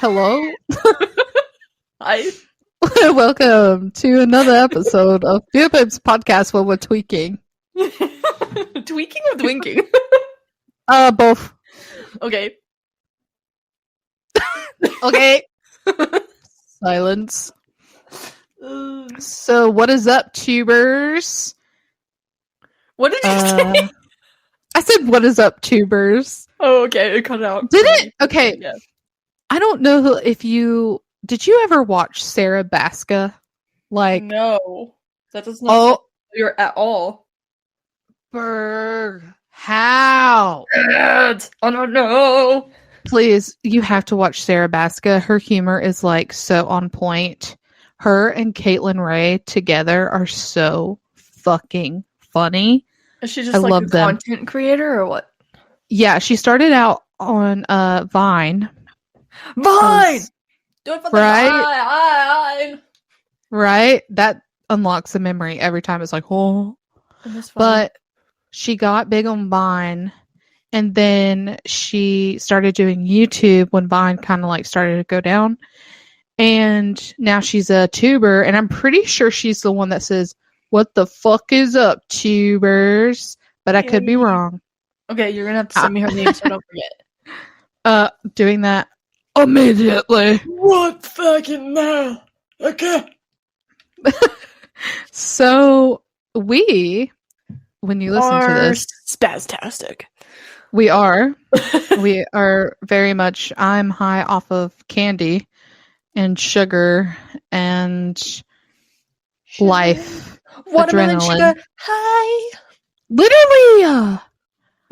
Hello. Hi. Welcome to another episode of Beer Pips Podcast where we're tweaking. Tweaking or twinking? Both. Okay. Okay. Silence. So, what is up, tubers? What did you say? I said, what is up, tubers? Oh, okay. It cut out. Did it? Okay. Yeah. I don't know if you... Did you ever watch Sarah Baska? Like... No. That does not you're at all. Berg. How? Oh, no. Please, you have to watch Sarah Baska. Her humor is like so on point. Her and Caitlin Ray together are so fucking funny. Is she just like a content creator or what? Yeah, she started out on Vine. Vine! Do it for the Vine! Right? That unlocks a memory every time. It's like, oh. But she got big on Vine. And then she started doing YouTube when Vine kind of like started to go down. And now she's a tuber. And I'm pretty sure she's the one that says, "What the fuck is up, tubers?" But I could be wrong. Okay, you're going to have to send me her name so I don't forget. Doing that immediately. What fucking now? Okay. So when you listen to this, spastastic. We are very much, I'm high off of candy and sugar and life. Watermelon adrenaline. sugar high. Literally.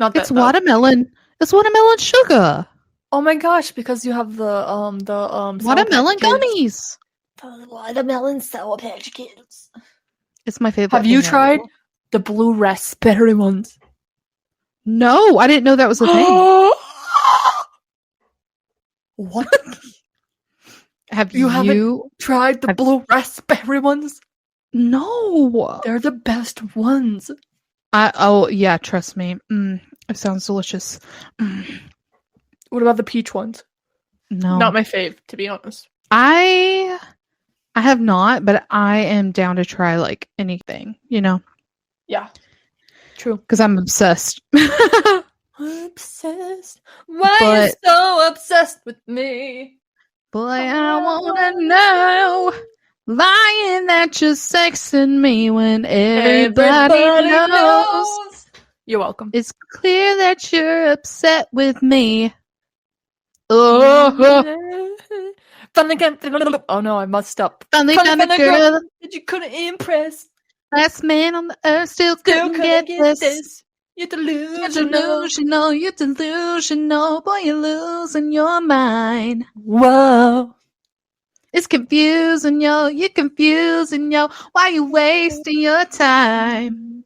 Not that, it's watermelon. It's watermelon sugar. Oh my gosh, because you have the watermelon gummies. The watermelon Sour Patch Kids. It's my favorite. Have you tried the blue raspberry ones? No, I didn't know that was a thing. What? Have you haven't tried the blue raspberry ones? No. They're the best ones. Yeah, trust me. It sounds delicious. What about the peach ones? No. Not my fave, to be honest. I have not, but I am down to try like anything, you know? Yeah. True. Because I'm obsessed. Obsessed. Why are you so obsessed with me? Boy, I wanna know lying that you're sexing me when everybody knows. You're welcome. It's clear that you're upset with me. Oh, oh no, I messed up. Finally found a girl that you couldn't impress. Last man on the earth still couldn't get this. You're delusional. You're delusional. Boy, you're losing your mind. Whoa. It's confusing, yo. You're confusing, yo. Why you wasting your time?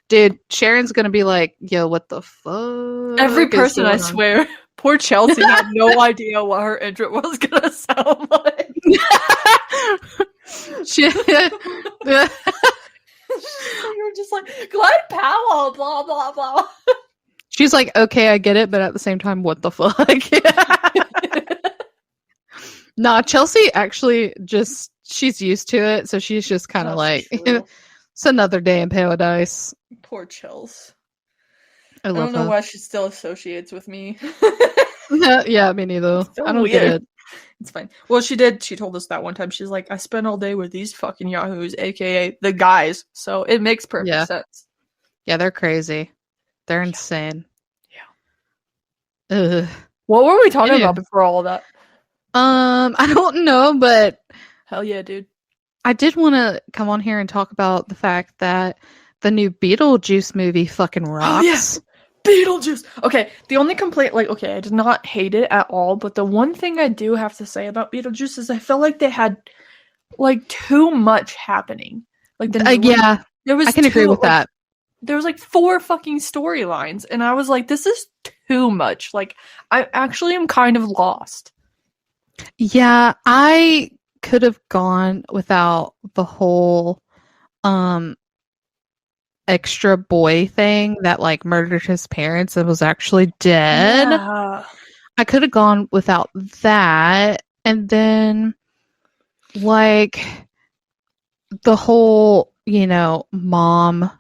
Dude, Sharon's gonna be like, yo, what the fuck? Every person, I swear. Poor Chelsea had no idea what her intro was gonna sound like. You were just like, Glenn Powell, blah, blah, blah. She's like, okay, I get it, but at the same time, what the fuck? Nah, Chelsea actually she's used to it, so she's just kind of like, it's another day in paradise. Poor Chels. I don't know why she still associates with me. Yeah, me neither. So I don't weird. get it. It's fine. Well, she told us that one time. She's like, I spent all day with these fucking yahoos, aka the guys. So it makes perfect sense. Yeah, they're crazy. They're insane. Yeah. Ugh. What were we talking about before all of that? I don't know, but hell yeah, dude. I did want to come on here and talk about the fact that the new Beetlejuice movie fucking rocks. Oh, yes. Beetlejuice. Okay, the only complaint, I did not hate it at all, but the one thing I do have to say about Beetlejuice is I felt like they had, too much happening. Yeah, there was I can agree with that. There was, 4 fucking storylines, and I was like, this is too much. I actually am kind of lost. Yeah, I could have gone without the whole, extra boy thing that murdered his parents and was actually dead. Yeah. I could have gone without that. And then, like, the whole, mom,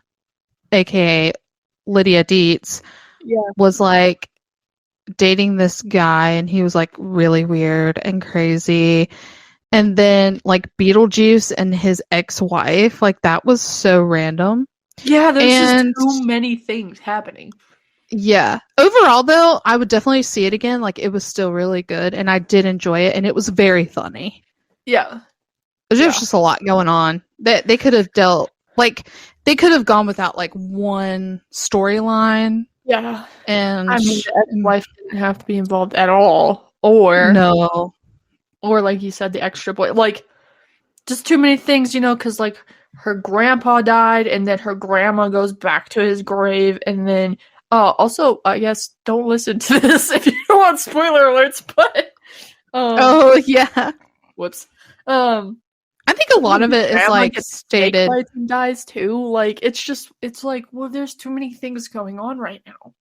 aka Lydia Dietz, was like dating this guy, and he was like really weird and crazy. And then, like, Beetlejuice and his ex-wife, like, that was so random. Yeah, there's just too many things happening. Yeah. Overall, though, I would definitely see it again. Like, it was still really good, and I did enjoy it, and it was very funny. Yeah. There's just a lot going on. That they could have they could have gone without, like, one storyline. Yeah. And I mean, the ex-wife didn't have to be involved at all. Or like you said, the extra boy. Like, just too many things, because, like, her grandpa died, and then her grandma goes back to his grave, and then also, I guess, don't listen to this if you don't want spoiler alerts, but oh yeah. Whoops. I think a lot of it is like stated and dies too. Like, it's like, well, there's too many things going on right now.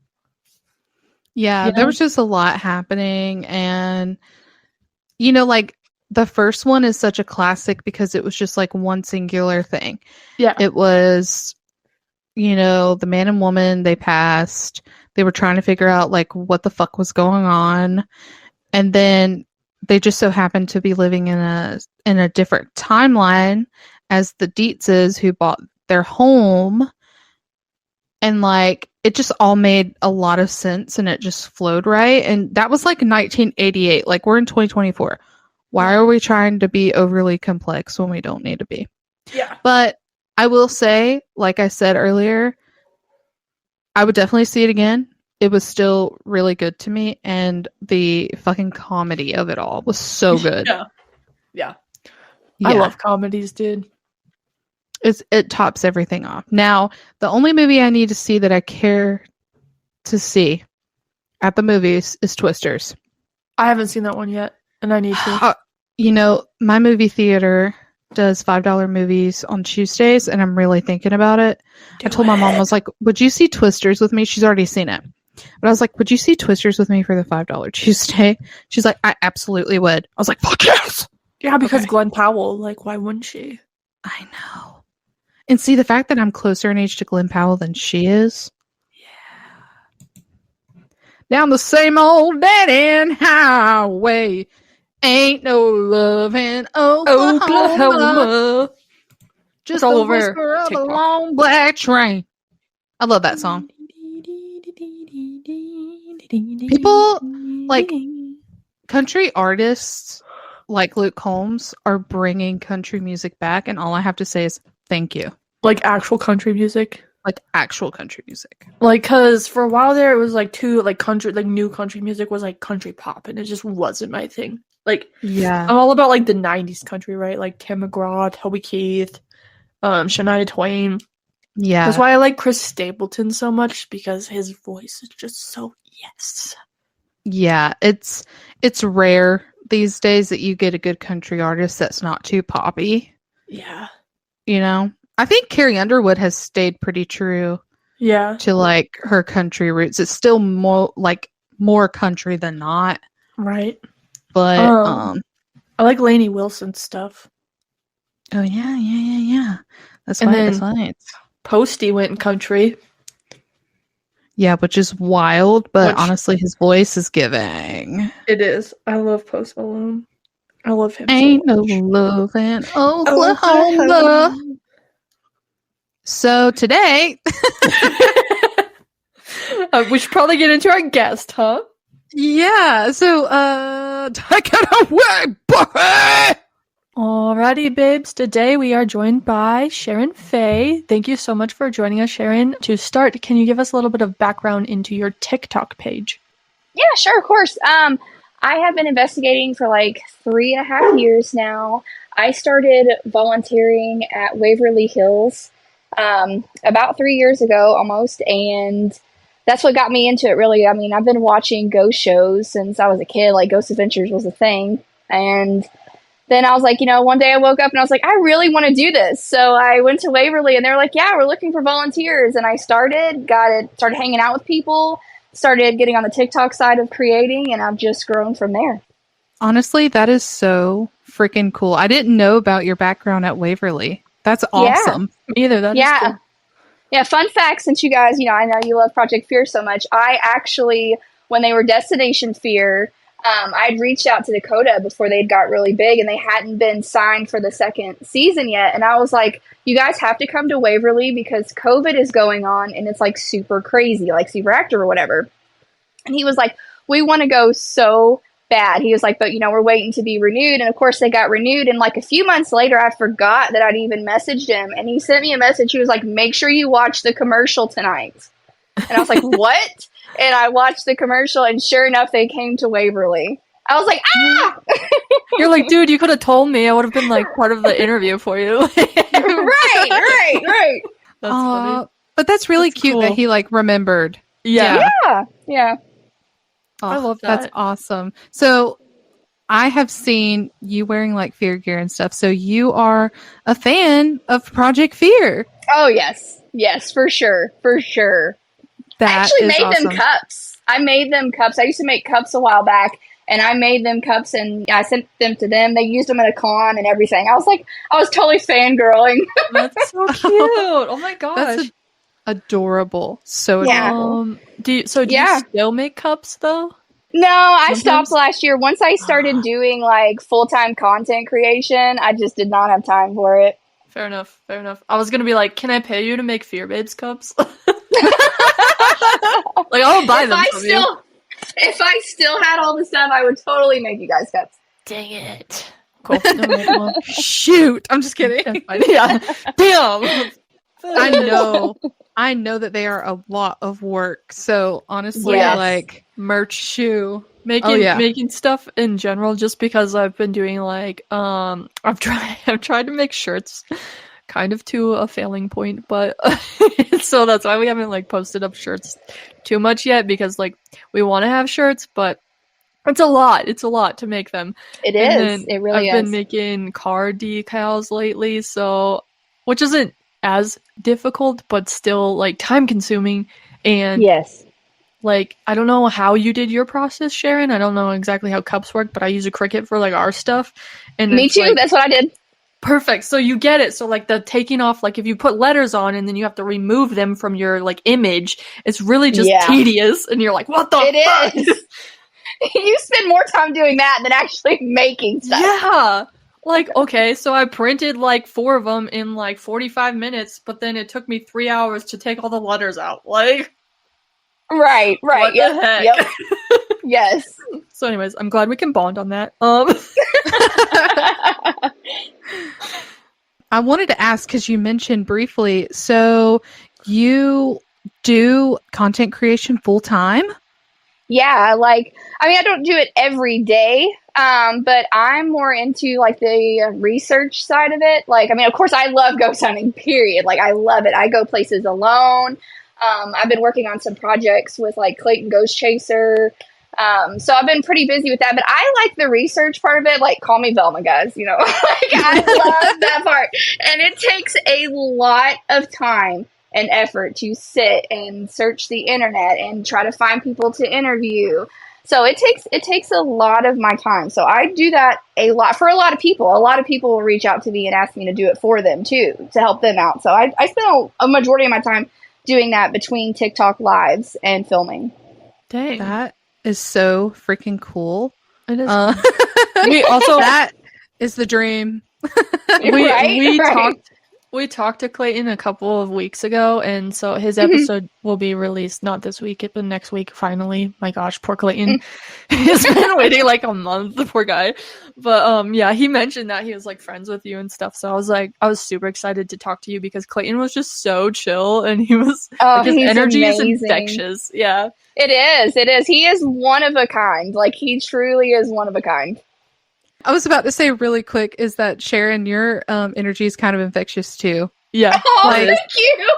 Yeah, there was just a lot happening, and like, the first one is such a classic because it was just like one singular thing. Yeah. It was, the man and woman, they passed. They were trying to figure out, like, what the fuck was going on. And then they just so happened to be living in a different timeline as the Dietzes, who bought their home. And, like, it just all made a lot of sense, and it just flowed right. And that was like 1988. Like, we're in 2024. Why are we trying to be overly complex when we don't need to be? Yeah. But I will say, like I said earlier, I would definitely see it again. It was still really good to me, and the fucking comedy of it all was so good. Yeah. I love comedies, dude. It tops everything off. Now, the only movie I need to see that I care to see at the movies is Twisters. I haven't seen that one yet, and I need to. My movie theater does $5 movies on Tuesdays, and I'm really thinking about it. I told my mom, I was like, would you see Twisters with me? She's already seen it. But I was like, would you see Twisters with me for the $5 Tuesday? She's like, I absolutely would. I was like, fuck yes! Yeah, because Glenn Powell, like, why wouldn't she? I know. And see, the fact that I'm closer in age to Glenn Powell than she is. Yeah. Down the same old dead-end highway. Ain't no love in Oklahoma. Just all over of a long black train. I love that song. People, like, country artists like Luke Combs are bringing country music back, and all I have to say is thank you. Like, actual country music? Like, actual country music. Like, because for a while there, it was, like, country, like, new country music was, like, country pop, and it just wasn't my thing. Like, yeah, I'm all about, like, the 90s country, right? Like, Tim McGraw, Toby Keith, Shania Twain. Yeah. That's why I like Chris Stapleton so much, because his voice is just so yes. Yeah, it's rare these days that you get a good country artist that's not too poppy. Yeah. I think Carrie Underwood has stayed pretty true. Yeah. To, like, her country roots. It's still more country than not. Right. But I like Lainey Wilson's stuff. Oh yeah. That's fine. Posty went in country. Yeah, which is wild, but honestly, his voice is giving. It is. I love Post Malone. I love him. Ain't no love in Oklahoma. So today, we should probably get into our guest, huh? Yeah. So, take it away, boy. Alrighty, babes. Today we are joined by Sharon Faye. Thank you so much for joining us, Sharon. To start, can you give us a little bit of background into your TikTok page? Yeah, sure, of course. I have been investigating for like 3.5 years now. I started volunteering at Waverly Hills about 3 years ago almost, and that's what got me into it, really. I mean, I've been watching ghost shows since I was a kid. Like, Ghost Adventures was a thing, and then I was like, one day I woke up and I was like, I really want to do this. So I went to Waverly and they were like, yeah, we're looking for volunteers. And I started hanging out with people. started getting on the TikTok side of creating, and I've just grown from there. Honestly, that is so freaking cool. I didn't know about your background at Waverly. That's awesome. Me either. That is cool. Yeah, fun fact, since you guys, I know you love Project Fear so much, I actually, when they were Destination Fear, I'd reached out to Dakota before they'd got really big, and they hadn't been signed for the second season yet. And I was like, you guys have to come to Waverly because COVID is going on, and it's like super crazy, like super active or whatever. And he was like, we want to go so bad. He was like, but we're waiting to be renewed. And of course they got renewed. And like a few months later, I forgot that I'd even messaged him, and he sent me a message. He was like, make sure you watch the commercial tonight. And I was like, what? And I watched the commercial, and sure enough, they came to Waverly. I was like, ah! You're like, dude, you could have told me. I would have been like part of the interview for you. Right. That's funny. But that's really cute cool that he like remembered. Yeah. Oh, I love that. That's awesome. So I have seen you wearing like fear gear and stuff. So you are a fan of Project Fear. Oh, yes. Yes, for sure. I actually made them cups. I used to make cups a while back, and I made them cups, and I sent them to them. They used them at a con and everything. I was totally fangirling. That's so cute. Oh my gosh. That's adorable. So adorable. Do you still make cups though? No, I stopped last year. Once I started doing like full-time content creation, I just did not have time for it. Fair enough. I was gonna be like, can I pay you to make Fear Babes cups? Like, I'll buy them from you. If I still had all the stuff, I would totally make you guys cups. Dang it. Cool. Shoot. I'm just kidding. Yeah. Damn. I know that they are a lot of work. So honestly, like merch, shoe, making stuff in general, just because I've been doing like, I've tried to make shirts kind of to a failing point, but so that's why we haven't like posted up shirts too much yet, because like we want to have shirts, but it's a lot to make them. It is. It really is. I've been making car decals lately, so which isn't as difficult, but still like time consuming. And yes, like I don't know how you did your process, Sharon. I don't know exactly how cups work, but I use a Cricut for like our stuff. And me too. Like, that's what I did. Perfect. So you get it. So like the taking off, like if you put letters on and then you have to remove them from your like image, it's really just tedious. And you're like, what the fuck? It is. You spend more time doing that than actually making stuff. Yeah. Like, okay, so I printed like 4 of them in like 45 minutes, but then it took me 3 hours to take all the letters out. Like, right. What the heck? Yep. Yes. So anyways, I'm glad we can bond on that. I wanted to ask, because you mentioned briefly, so you do content creation full time? Yeah, I don't do it every day, but I'm more into like the research side of it. Of course I love ghost hunting, period. Like I love it. I go places alone. I've been working on some projects with like Clayton Ghost Chaser. So I've been pretty busy with that, but I like the research part of it. Like, call me Velma, guys, I love that part. And it takes a lot of time and effort to sit and search the internet and try to find people to interview. So it takes a lot of my time. So I do that a lot for a lot of people. A lot of people will reach out to me and ask me to do it for them too, to help them out. So I spend a majority of my time doing that between TikTok lives and filming. Dang. That is so freaking cool. It is. We also, that is the dream. We talked to Clayton a couple of weeks ago, and so his episode will be released not this week, but next week, finally. My gosh, poor Clayton. He's been waiting like a month, the poor guy. But he mentioned that he was like friends with you and stuff, so I was super excited to talk to you, because Clayton was just so chill, and he was his energy is infectious. Yeah. It is. He is one of a kind. Like, he truly is one of a kind. I was about to say really quick is that, Sharon, your energy is kind of infectious too. Yeah. Oh, thank you.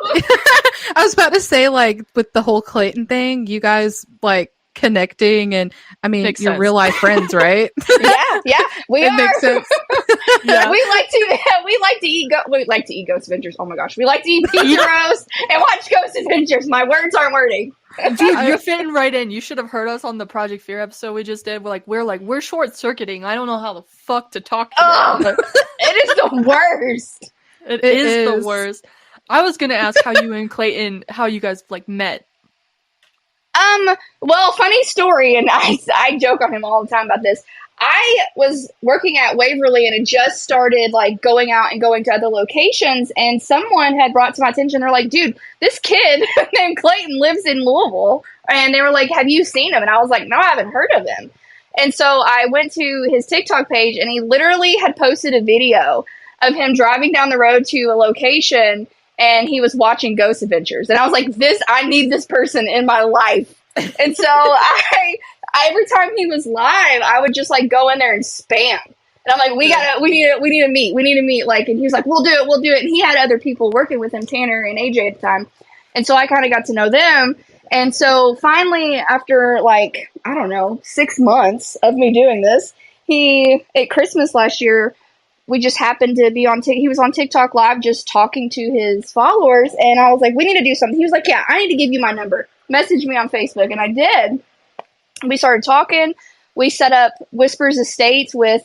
I was about to say, like, with the whole Clayton thing, you guys like connecting, and I mean, makes you're sense. Real life friends, right? Yeah, we are. Makes sense. Yeah. We like to eat Ghost Adventures. Oh my gosh, we like to eat pizza roast and watch Ghost Adventures. My words aren't wording. Dude, you're fitting right in. You should have heard us on the Project Fear episode we just did. We're short circuiting. I don't know how the fuck to talk to them. It is the worst. It is the worst. I was gonna ask how you and Clayton, how you guys like met. Well, funny story, and I joke on him all the time about this. I was working at Waverly and had just started like going out and going to other locations, and someone had brought to my attention, they're like, dude, this kid named Clayton lives in Louisville. And they were like, have you seen him? And I was like, no, I haven't heard of him. And so I went to his TikTok page, and he literally had posted a video of him driving down the road to a location, and he was watching Ghost Adventures. And I was like, I need this person in my life. And so every time he was live, I would just like go in there and spam. And I'm like, we need to meet. Like, and he was like, we'll do it. And he had other people working with him, Tanner and AJ at the time. And so I kind of got to know them. And so finally, after like, I don't know, 6 months of me doing this, at Christmas last year, we just happened to be he was on TikTok live just talking to his followers. And I was like, we need to do something. He was like, yeah, I need to give you my number. Message me on Facebook. And I did. We started talking. We set up Whispers Estates with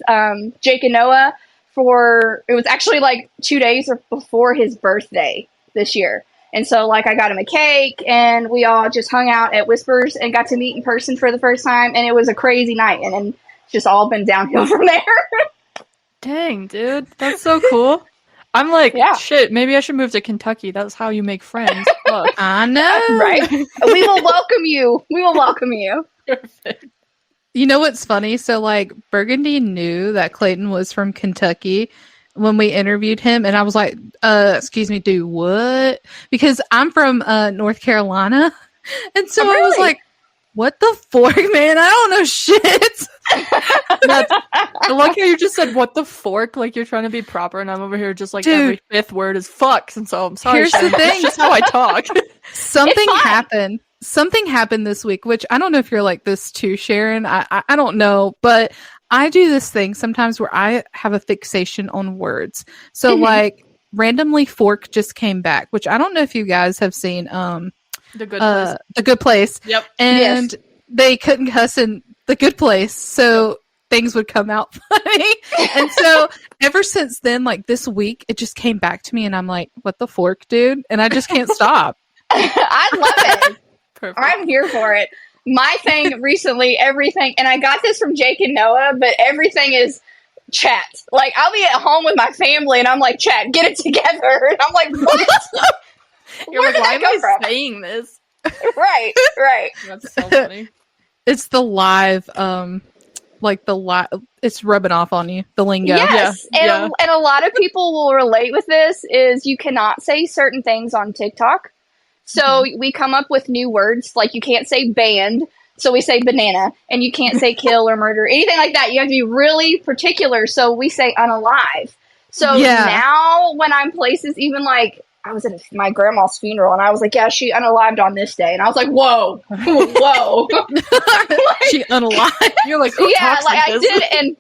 Jake and Noah it was actually like 2 days before his birthday this year. And so like I got him a cake, and we all just hung out at Whispers and got to meet in person for the first time. And it was a crazy night, and then it's just all been downhill from there. Dang, dude. That's so cool. I'm like, shit, maybe I should move to Kentucky. That's how you make friends. Fuck. I know. Right? We will welcome you. Perfect. You know what's funny? So, like, Burgundy knew that Clayton was from Kentucky when we interviewed him. And I was like, excuse me, do what? Because I'm from North Carolina. And so I was like, what the fork, man? I don't know shit. I like how you just said, what the fork? Like, you're trying to be proper, and I'm over here just like, dude, every fifth word is fucks. And so I'm sorry. Here's the thing. That's just how I talk. Something happened this week, which I don't know if you're like this too, Sharon. I don't know, but I do this thing sometimes where I have a fixation on words. So like randomly fork just came back, which I don't know if you guys have seen The Good Place. The Good Place. Yep. And they couldn't cuss in The Good Place, so things would come out funny. And so ever since then, like this week, it just came back to me, and I'm like, what the fork, dude? And I just can't stop. I love it. Perfect. I'm here for it. My thing recently, everything, and I got this from Jake and Noah, but everything is chat. Like, I'll be at home with my family, and I'm like, chat, get it together. And I'm like, what? You're like, why am I saying this? Right. That's so funny. It's the live, it's rubbing off on you, the lingo. Yes, and a lot of people will relate with this, is you cannot say certain things on TikTok. So we come up with new words, like you can't say band, so we say banana, and you can't say kill or murder, anything like that. You have to be really particular, so we say unalive. So now when I'm places, even like, I was at my grandma's funeral, and I was like, yeah, she unalived on this day. And I was like, whoa. She unalived? You're like, who talks like I did.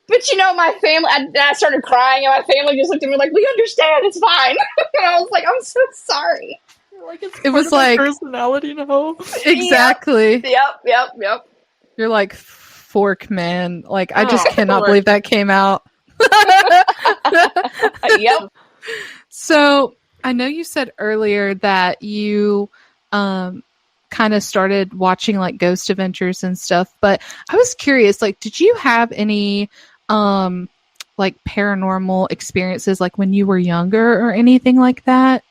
But you know, my family, I started crying, and my family just looked at me like, we understand, it's fine. And I was like, I'm so sorry. Like, it was like personality now. Exactly. Yep. You're like, fork, man. Like, I just cannot believe that came out. Yep. So I know you said earlier that you kind of started watching like Ghost Adventures and stuff, but I was curious, like, did you have any like paranormal experiences like when you were younger or anything like that?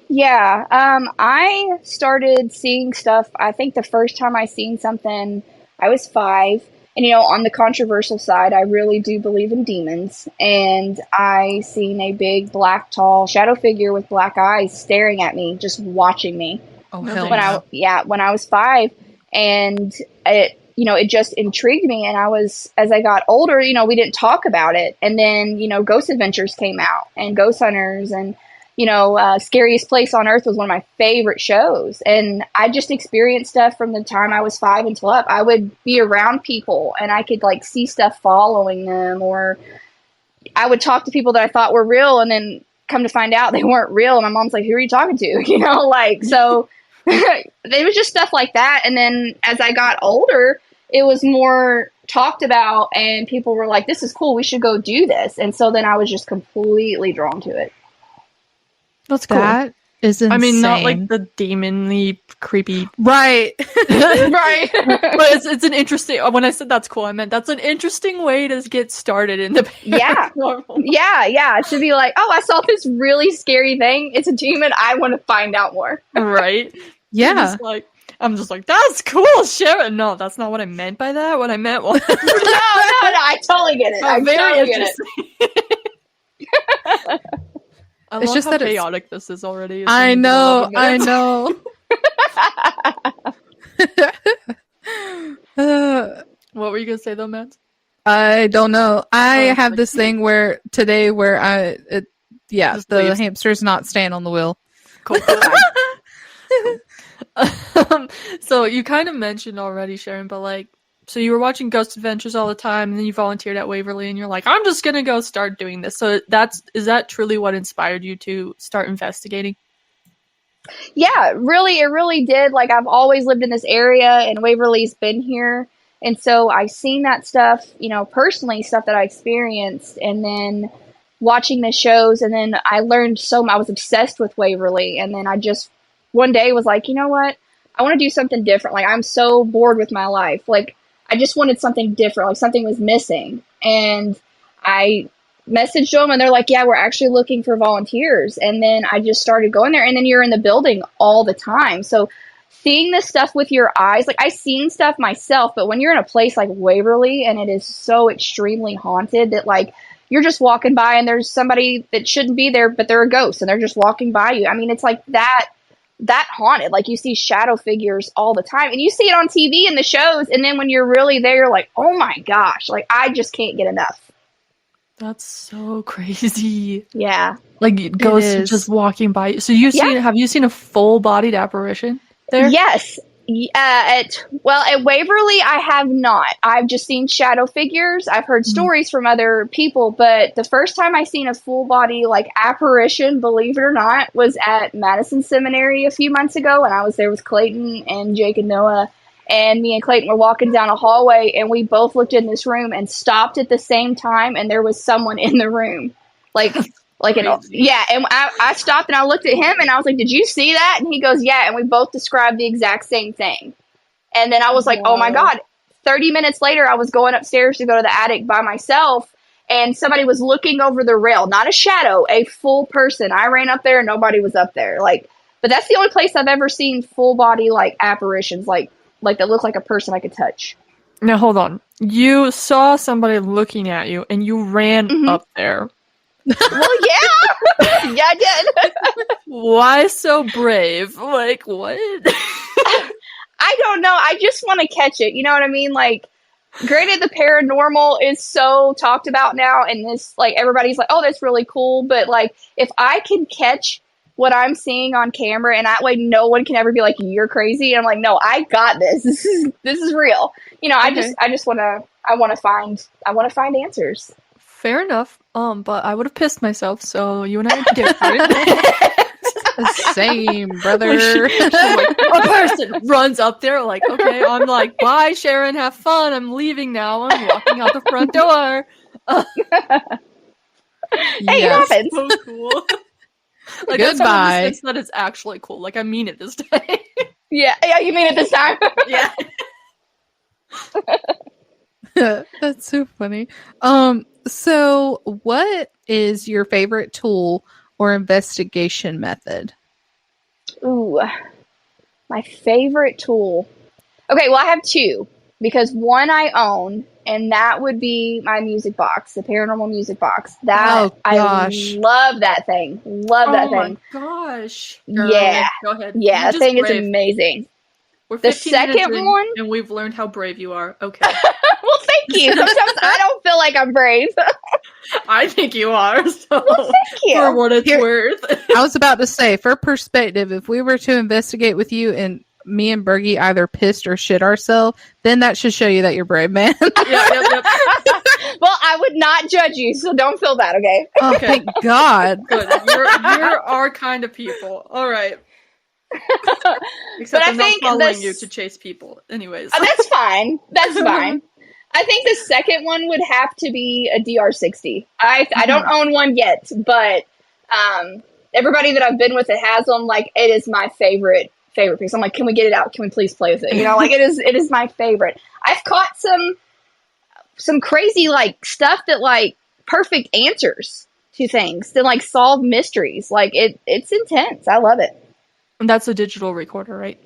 Yeah, I started seeing stuff. I think the first time I seen something, I was 5. And, you know, on the controversial side, I really do believe in demons. And I seen a big, black, tall shadow figure with black eyes staring at me, just watching me. Oh, hell when I was 5. And it just intrigued me. And as I got older, you know, we didn't talk about it. And then, you know, Ghost Adventures came out, and Ghost Hunters, and Scariest Place on Earth was one of my favorite shows. And I just experienced stuff from the time I was 5 until up. I would be around people, and I could like see stuff following them, or I would talk to people that I thought were real, and then come to find out they weren't real. And my mom's like, who are you talking to? So it was just stuff like that. And then as I got older, it was more talked about and people were like, this is cool. We should go do this. And so then I was just completely drawn to it. That's cool. That is insane. I mean, not like the demon-y, creepy. Right. Right. But it's an interesting, when I said that's cool, I meant that's an interesting way to get started in the paranormal. Yeah. To be like, oh, I saw this really scary thing. It's a demon. I want to find out more. Right. Yeah. I'm just like, that's cool, Sharon. No, that's not what I meant by that. What I meant was... No, I totally get it. I very totally get it. I love just how chaotic this is already. I know. What were you going to say though, Matt? I don't know. I have this thing where the hamster's not staying on the wheel. Cool. So you kind of mentioned already, Sharon, but so you were watching Ghost Adventures all the time, and then you volunteered at Waverly, and you're like, I'm just gonna go start doing this. So is that truly what inspired you to start investigating? Yeah, it really did. I've always lived in this area, and Waverly's been here, and so I've seen that stuff, personally, stuff that I experienced, and then watching the shows, and then I learned I was obsessed with Waverly, and then I just one day was like, you know what? I want to do something different. I'm so bored with my life. I just wanted something different. Something was missing. And I messaged them and they're like, yeah, we're actually looking for volunteers. And then I just started going there. And then you're in the building all the time. So seeing this stuff with your eyes, I've seen stuff myself, but when you're in a place like Waverly and it is so extremely haunted that you're just walking by and there's somebody that shouldn't be there, but they're a ghost and they're just walking by you. I mean, it's that haunted. You see shadow figures all the time and you see it on TV in the shows, and then when you're really there, you're like, oh my gosh, I just can't get enough. That's so crazy. Yeah. Ghosts just walking by. So have you seen a full-bodied apparition there? Yes. At Waverly, I have not. I've just seen shadow figures. I've heard stories from other people, but the first time I seen a full body apparition, believe it or not, was at Madison Seminary a few months ago, and I was there with Clayton and Jake and Noah, and me and Clayton were walking down a hallway, and we both looked in this room and stopped at the same time, and there was someone in the room, and I stopped and I looked at him and I was like, did you see that? And he goes, yeah. And we both described the exact same thing. And then I was like, oh my God. 30 minutes later, I was going upstairs to go to the attic by myself and somebody was looking over the rail, not a shadow, a full person. I ran up there and nobody was up there. But that's the only place I've ever seen full body, apparitions, that look like a person I could touch. Now, hold on. You saw somebody looking at you and you ran up there. Well, yeah. Yeah, I did. Why so brave? What? I don't know. I just want to catch it. You know what I mean? Granted, the paranormal is so talked about now, and this, everybody's like, oh, that's really cool. But, if I can catch what I'm seeing on camera, and that way no one can ever be like, you're crazy. And I'm like, no, I got this. This is real. Okay. I just want to find answers. Fair enough. But I would have pissed myself, so you and I are different. Same, brother. A person runs up there, okay, I'm like, bye, Sharon, have fun. I'm leaving now. I'm walking out the front door. Hey, it happens. So cool. Goodbye. It's that it's actually cool. I mean it this time. Yeah, you mean it this time. Yeah. That's so funny. So what is your favorite tool or investigation method? Ooh, my favorite tool. Okay, well, I have two, because one I own, and that would be my music box, the paranormal music box. I love that thing. Love that thing. Oh my gosh. Girl, yeah. Go ahead. Yeah, that thing is amazing. We're the second one, and we've learned how brave you are. Okay. Well, thank you. Sometimes I don't feel like I'm brave. I think you are. So well, thank you. For what it's worth. I was about to say, for perspective, if we were to investigate with you and me and Bergie either pissed or shit ourselves, then that should show you that you're brave, man. Yep. Well, I would not judge you, so don't feel bad, okay? Oh, thank God. Good. You're our kind of people. All right. Except I'm not following you to chase people. Anyways. That's fine. That's fine. I think the second one would have to be a DR60. I don't own one yet, but everybody that I've been with that has them, like, it is my favorite piece. I'm like, can we get it out? Can we please play with it? You know, like, it is my favorite. I've caught some crazy, like, stuff that, like, perfect answers to things that, like, solve mysteries. Like, it's intense. I love it. And that's a digital recorder, right?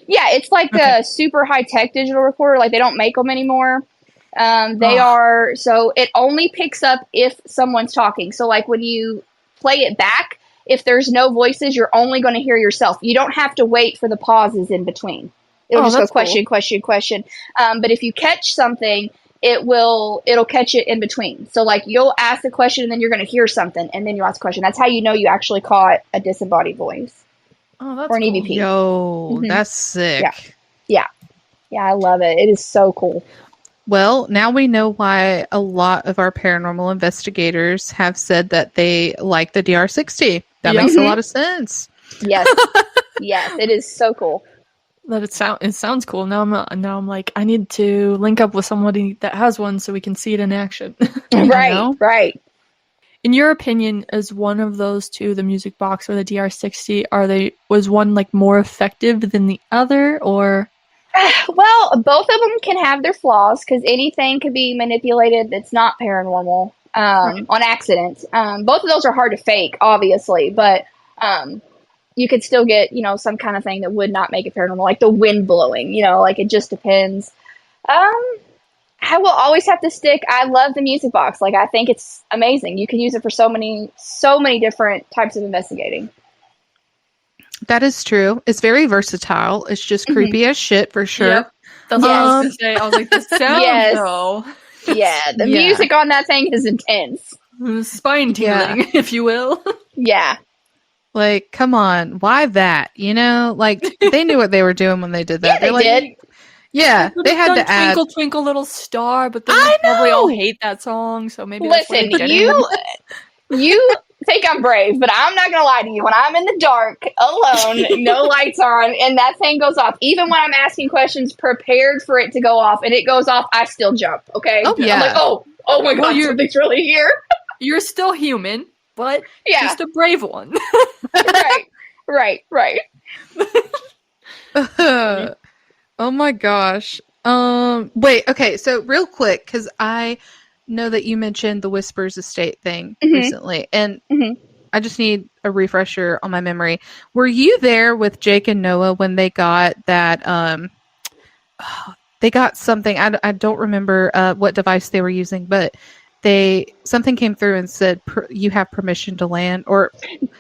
Yeah, it's like a super high-tech digital recorder. Like, they don't make them anymore. They are, so it only picks up if someone's talking. So, like, when you play it back, if there's no voices, you're only going to hear yourself. You don't have to wait for the pauses in between. It'll just go question, question, question. But if you catch something, it'll catch it in between. So, like, you'll ask the question, and then you're going to hear something, and then you ask a question. That's how you know you actually caught a disembodied voice. Oh, that's or an cool. EVP. Yo, that's sick. Yeah, I love it. It is so cool. Well, now we know why a lot of our paranormal investigators have said that they like the DR60. That makes a lot of sense. Yes. Yes, it is so cool. That it sounds cool. Now I'm like, I need to link up with somebody that has one so we can see it in action. Right. In your opinion, is one of those two, the music box or the DR60, was one like more effective than the other, or? Well, both of them can have their flaws because anything could be manipulated that's not paranormal on accident. Both of those are hard to fake, obviously, but you could still get, some kind of thing that would not make it paranormal, like the wind blowing, like it just depends. I will always have to stick. I love the music box. Like, I think it's amazing. You can use it for so many different types of investigating. That is true. It's very versatile. It's just creepy as shit for sure. Yep. That's what I was going to say. I was like, the sound, though. Yeah, the music on that thing is intense. Spine tingling, if you will. Yeah. Like, come on. Why that? Like, they knew what they were doing when they did that. Yeah, they did. Yeah, they had to add Twinkle, Twinkle, Little Star, but then we probably all hate that song, so maybe listen, you think I'm brave, but I'm not gonna lie to you. When I'm in the dark, alone, no lights on, and that thing goes off, even when I'm asking questions prepared for it to go off, and it goes off, I still jump, okay? Oh, yeah. I'm like, oh my God, something's really here. You're still human, but just a brave one. Right. Oh my gosh. Wait, okay, so real quick, because I know that you mentioned the Whispers Estate thing recently, and I just need a refresher on my memory. Were you there with Jake and Noah when they got that, they got something, I don't remember what device they were using, but something came through and said you have permission to land, or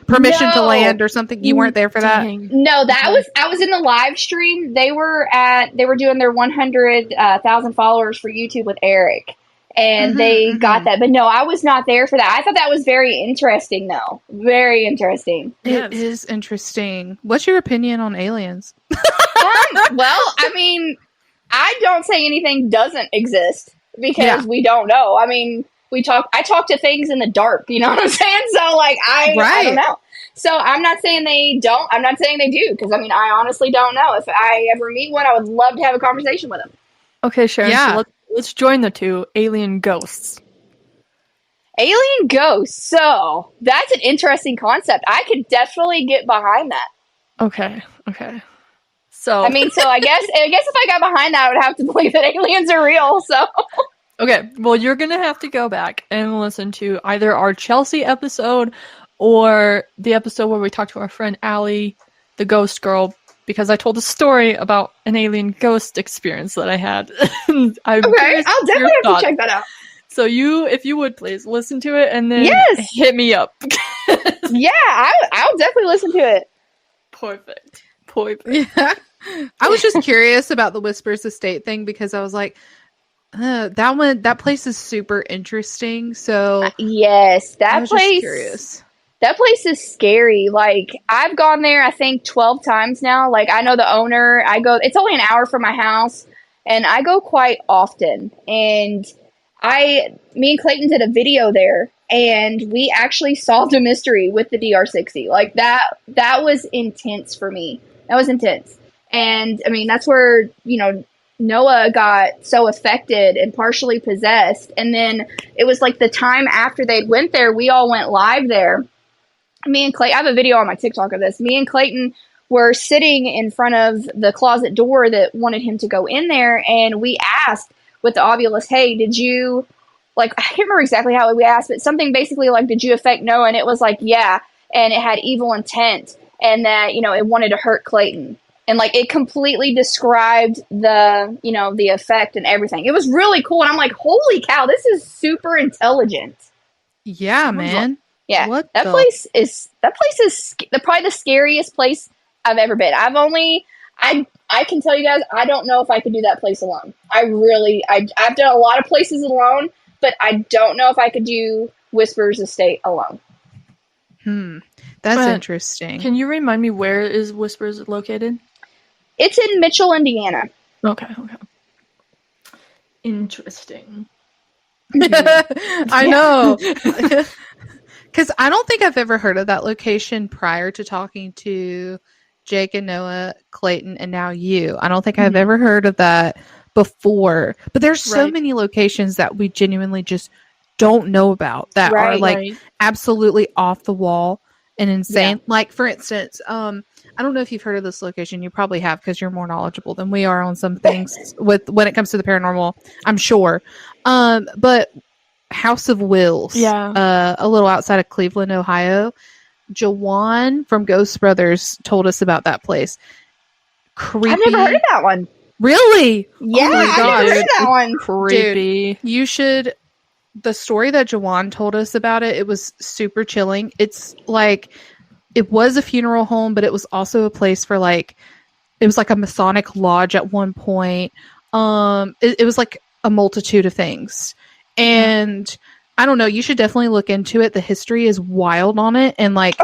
permission to land or something. You weren't there for that? No, I was in the live stream. They were doing their 100,000 followers for YouTube with Eric, and they got that. But no, I was not there for that. I thought that was very interesting, though. Very interesting. It is interesting. What's your opinion on aliens? Well, I mean, I don't say anything doesn't exist because we don't know. I mean, I talk to things in the dark, you know what I'm saying? So, like, I don't know. So, I'm not saying they don't. I'm not saying they do, because, I mean, I honestly don't know. If I ever meet one, I would love to have a conversation with them. Okay, Sharon, so let's join the two. Alien ghosts. Alien ghosts. So, that's an interesting concept. I could definitely get behind that. Okay. So, I mean, I guess if I got behind that, I would have to believe that aliens are real, so... Okay, well, you're going to have to go back and listen to either our Chelsea episode or the episode where we talked to our friend Allie, the ghost girl, because I told a story about an alien ghost experience that I had. Okay, I'll definitely have to check that out. So if you would please listen to it and then hit me up. Yeah, I'll definitely listen to it. Perfect. Yeah. I was just curious about the Whispers Estate thing because I was like, that place is super interesting. So yes, that place. Curious. That place is scary. Like, I've gone there, I think 12 times now. Like, I know the owner. It's only an hour from my house, and I go quite often. And Me and Clayton did a video there, and we actually solved a mystery with the DR60. Like that was intense for me. That was intense. And I mean, that's where, Noah got so affected and partially possessed. And then it was like the time after they went there, we all went live there. Me and Clayton, I have a video on my TikTok of this. Me and Clayton were sitting in front of the closet door that wanted him to go in there. And we asked with the Ovilus, hey, did you, like, I can't remember exactly how we asked, but something basically like, did you affect Noah? And it was like, yeah. And it had evil intent and that, it wanted to hurt Clayton. And like, it completely described the, the effect and everything. It was really cool. And I'm like, holy cow, this is super intelligent. Yeah, man. Yeah. That place is probably the scariest place I've ever been. I can tell you guys, I don't know if I could do that place alone. I've done a lot of places alone, but I don't know if I could do Whispers Estate alone. That's interesting. Can you remind me where is Whispers located? It's in Mitchell, Indiana. Okay. Interesting. I know. Because I don't think I've ever heard of that location prior to talking to Jake and Noah, Clayton, and now you. I don't think I've ever heard of that before. But there's so many locations that we genuinely just don't know about that are like absolutely off the wall and insane. Yeah. Like, for instance, I don't know if you've heard of this location. You probably have because you're more knowledgeable than we are on some things when it comes to the paranormal, I'm sure. But House of Wills, a little outside of Cleveland, Ohio. Jawan from Ghost Brothers told us about that place. Creepy. I've never heard of that one. Really? Yeah, oh my God. I've never heard of that one. Creepy. Dude, you should. The story that Jawan told us about it was super chilling. It's like, it was a funeral home, but it was also a place for like, it was like a Masonic lodge at one point. It was like a multitude of things. And I don't know, you should definitely look into it. The history is wild on it. And like,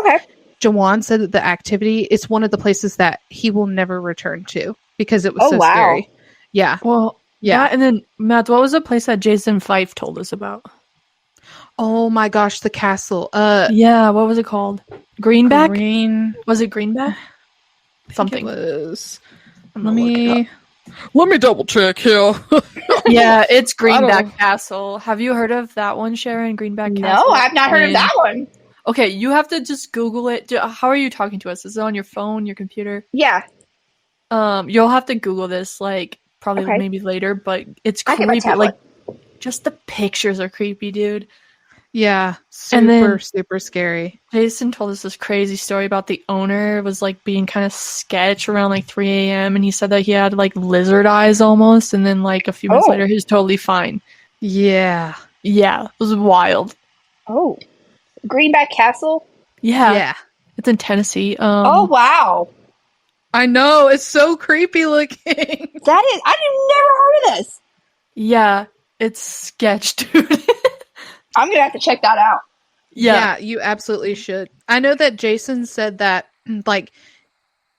Jawan said that the activity is one of the places that he will never return to because it was scary. Yeah. Well, yeah. And then, Matt, what was the place that Jason Fife told us about? Oh my gosh, the castle. Yeah, what was it called? Greenback? Was it Greenback? Something. It was. Let me double check here. Yeah, it's Greenback Castle. Have you heard of that one, Sharon? Greenback Castle? No, I've not heard of that one. Okay, you have to just Google it. How are you talking to us? Is it on your phone, your computer? Yeah. You'll have to Google this, like, probably maybe later, but it's creepy. Like, just the pictures are creepy, dude. Yeah, super scary. Jason told us this crazy story about the owner was like being kind of sketch around like 3 a.m. and he said that he had like lizard eyes almost, and then like a few minutes later he was totally fine. Yeah, it was wild. Oh, Greenback Castle. Yeah, it's in Tennessee. Oh wow, I know, it's so creepy looking. That is, I've never heard of this. Yeah, it's sketch, dude. I'm gonna have to check that out. Yeah, you absolutely should. I know that Jason said that like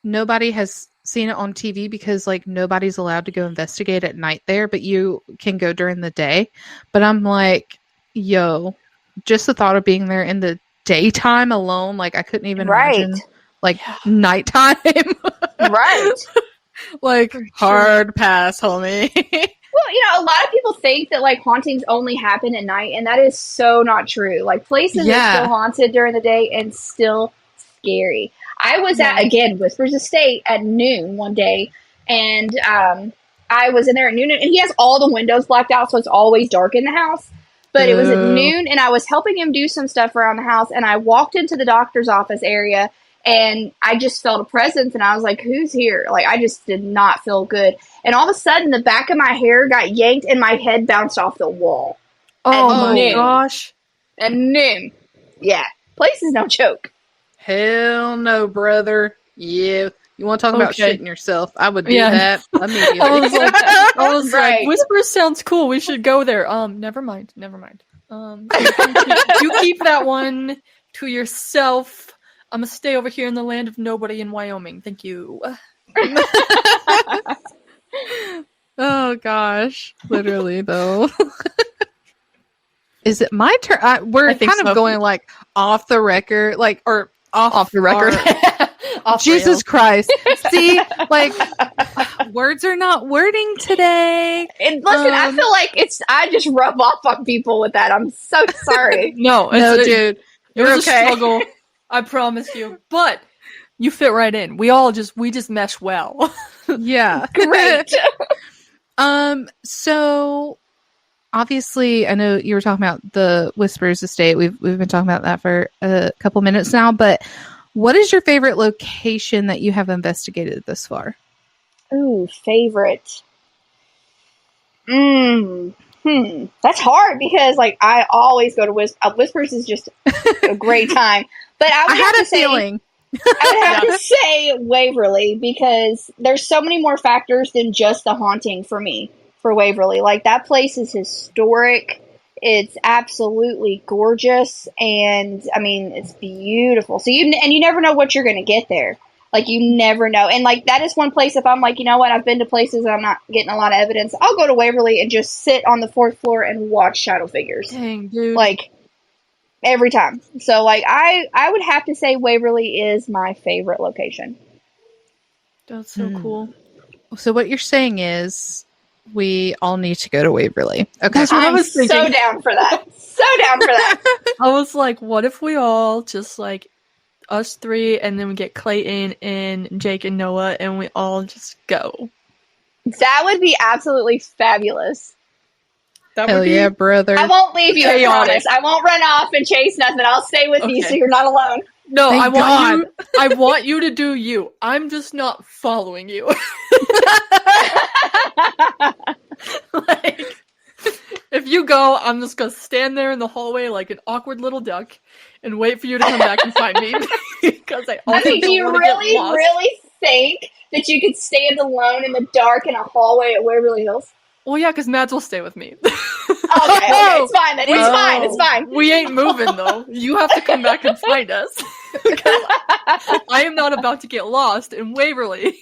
nobody has seen it on TV because like nobody's allowed to go investigate at night there, but you can go during the day. But I'm like, yo, just the thought of being there in the daytime alone, like I couldn't even imagine like nighttime. Right. Like hard pass, homie. Well, a lot of people think that like hauntings only happen at night, and that is so not true. Like places are still haunted during the day and still scary. I was at, again, Whispers Estate at noon one day, and I was in there at noon, and he has all the windows blacked out, so it's always dark in the house. But it was at noon, and I was helping him do some stuff around the house, and I walked into the doctor's office area, and I just felt a presence, and I was like, who's here? Like, I just did not feel good. And all of a sudden, the back of my hair got yanked, and my head bounced off the wall. Oh, my gosh. At noon. Yeah. Place is no joke. Hell no, brother. Yeah. You want to talk about shitting yourself? I would do that immediately. I was like, Whispers sounds cool. We should go there. Never mind. You keep that one to yourself. I'm going to stay over here in the land of nobody in Wyoming. Thank you. Oh, gosh. Literally, though. Is it my turn? We're kind of going like off the record, like, or off the record. Off Jesus Christ. See, like, words are not wording today. And listen, I feel like I just rub off on people with that. I'm so sorry. No, dude. It was okay. A struggle. I promise you. But you fit right in. We just mesh well. Yeah. Great. So obviously I know you were talking about the Whispers estate. We've been talking about that for a couple minutes now, but what is your favorite location that you have investigated this far? Ooh, favorite. That's hard because like I always go to Whispers is just a great time. But I had a feeling. I would have to say Waverly because there's so many more factors than just the haunting for me for Waverly. Like that place is historic. It's absolutely gorgeous, and I mean it's beautiful. So you never know what you're going to get there. Like you never know, and like that is one place. If I'm like, you know what, I've been to places and I'm not getting a lot of evidence, I'll go to Waverly and just sit on the 4th floor and watch shadow figures. Dang, dude! Like every time. So like I would have to say Waverly is my favorite location. That's so cool. So what you're saying is, we all need to go to Waverly. Okay. That's what I was thinking. So down for that. I was like, what if we all just like us 3 and then we get Clayton and Jake and Noah and we all just go? That would be absolutely fabulous. Hell yeah, brother. I won't leave you, I promise. I won't run off and chase nothing. I'll stay with you so you're not alone. No, I want you to do you. I'm just not following you. Like, if you go, I'm just gonna stand there in the hallway like an awkward little duck and wait for you to come back and find me. Because do you really think that you could stand alone in the dark in a hallway at Waverly Hills? Well, yeah, because Mads will stay with me. Okay, it's fine then. It's fine. We ain't moving, though. You have to come back and find us. Because I am not about to get lost in Waverly.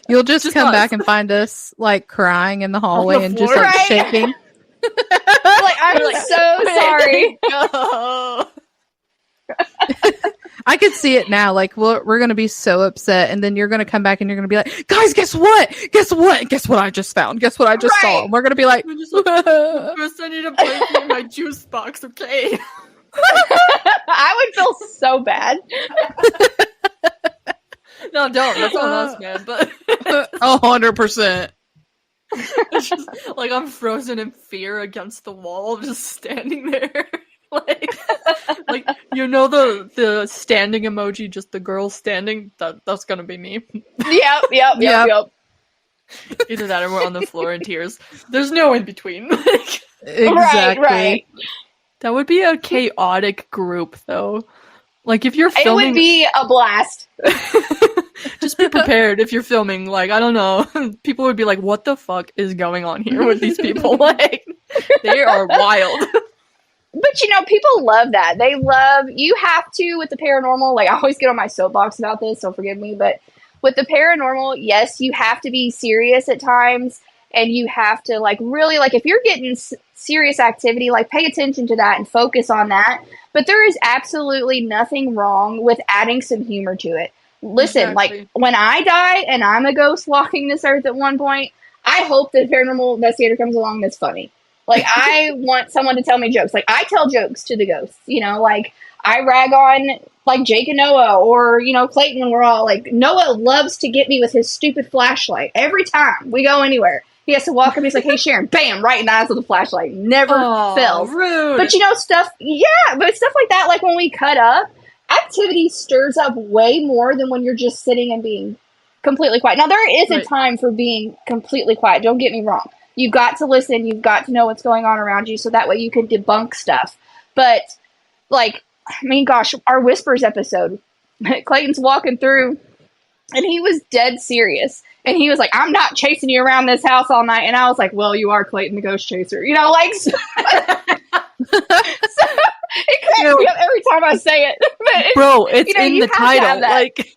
You'll just come back and find us, like, crying in the hallway and just, like, shaking. Like, I'm so sorry. I could see it now. Like, we're going to be so upset, and then you're going to come back and you're going to be like, guys, guess what? Guess what I just found? Guess what I just saw? And we're going to be like, first I need to break my juice box, okay? I would feel so bad. No, don't. That's on us, man. But 100%. It's just like I'm frozen in fear against the wall, just standing there. like you know the standing emoji, just the girl standing. That's gonna be me. Yep. Either that or we're on the floor in tears. There's no in between. Exactly. Right. That would be a chaotic group, though. Like if you're filming, it would be a blast. Just be prepared if you're filming. Like I don't know, people would be like, "What the fuck is going on here with these people?" Like they are wild. But, you know, people love that. You have to, with the paranormal, like, I always get on my soapbox about this, so forgive me, but with the paranormal, yes, you have to be serious at times, and you have to, like, really, like, if you're getting serious activity, like, pay attention to that and focus on that, but there is absolutely nothing wrong with adding some humor to it. Listen, like, when I die and I'm a ghost walking this earth at one point, I hope that a paranormal investigator comes along that's funny. Like, I want someone to tell me jokes. Like, I tell jokes to the ghosts, you know, like, I rag on, like, Jake and Noah or, you know, Clayton when we're all, like, Noah loves to get me with his stupid flashlight. Every time we go anywhere, he has to walk up, he's like, hey, Sharon, bam, right in the eyes with the flashlight. Never fails. Rude. But, you know, stuff like that, like, when we cut up, activity stirs up way more than when you're just sitting and being completely quiet. Now, there is a time for being completely quiet. Don't get me wrong. You've got to listen. You've got to know what's going on around you so that way you can debunk stuff. But, like, I mean, gosh, our Whispers episode, Clayton's walking through, and he was dead serious. And he was like, I'm not chasing you around this house all night. And I was like, well, you are Clayton the Ghost Chaser. You know, like, so it cracks me up every time I say it. But bro, it's in the title. Like,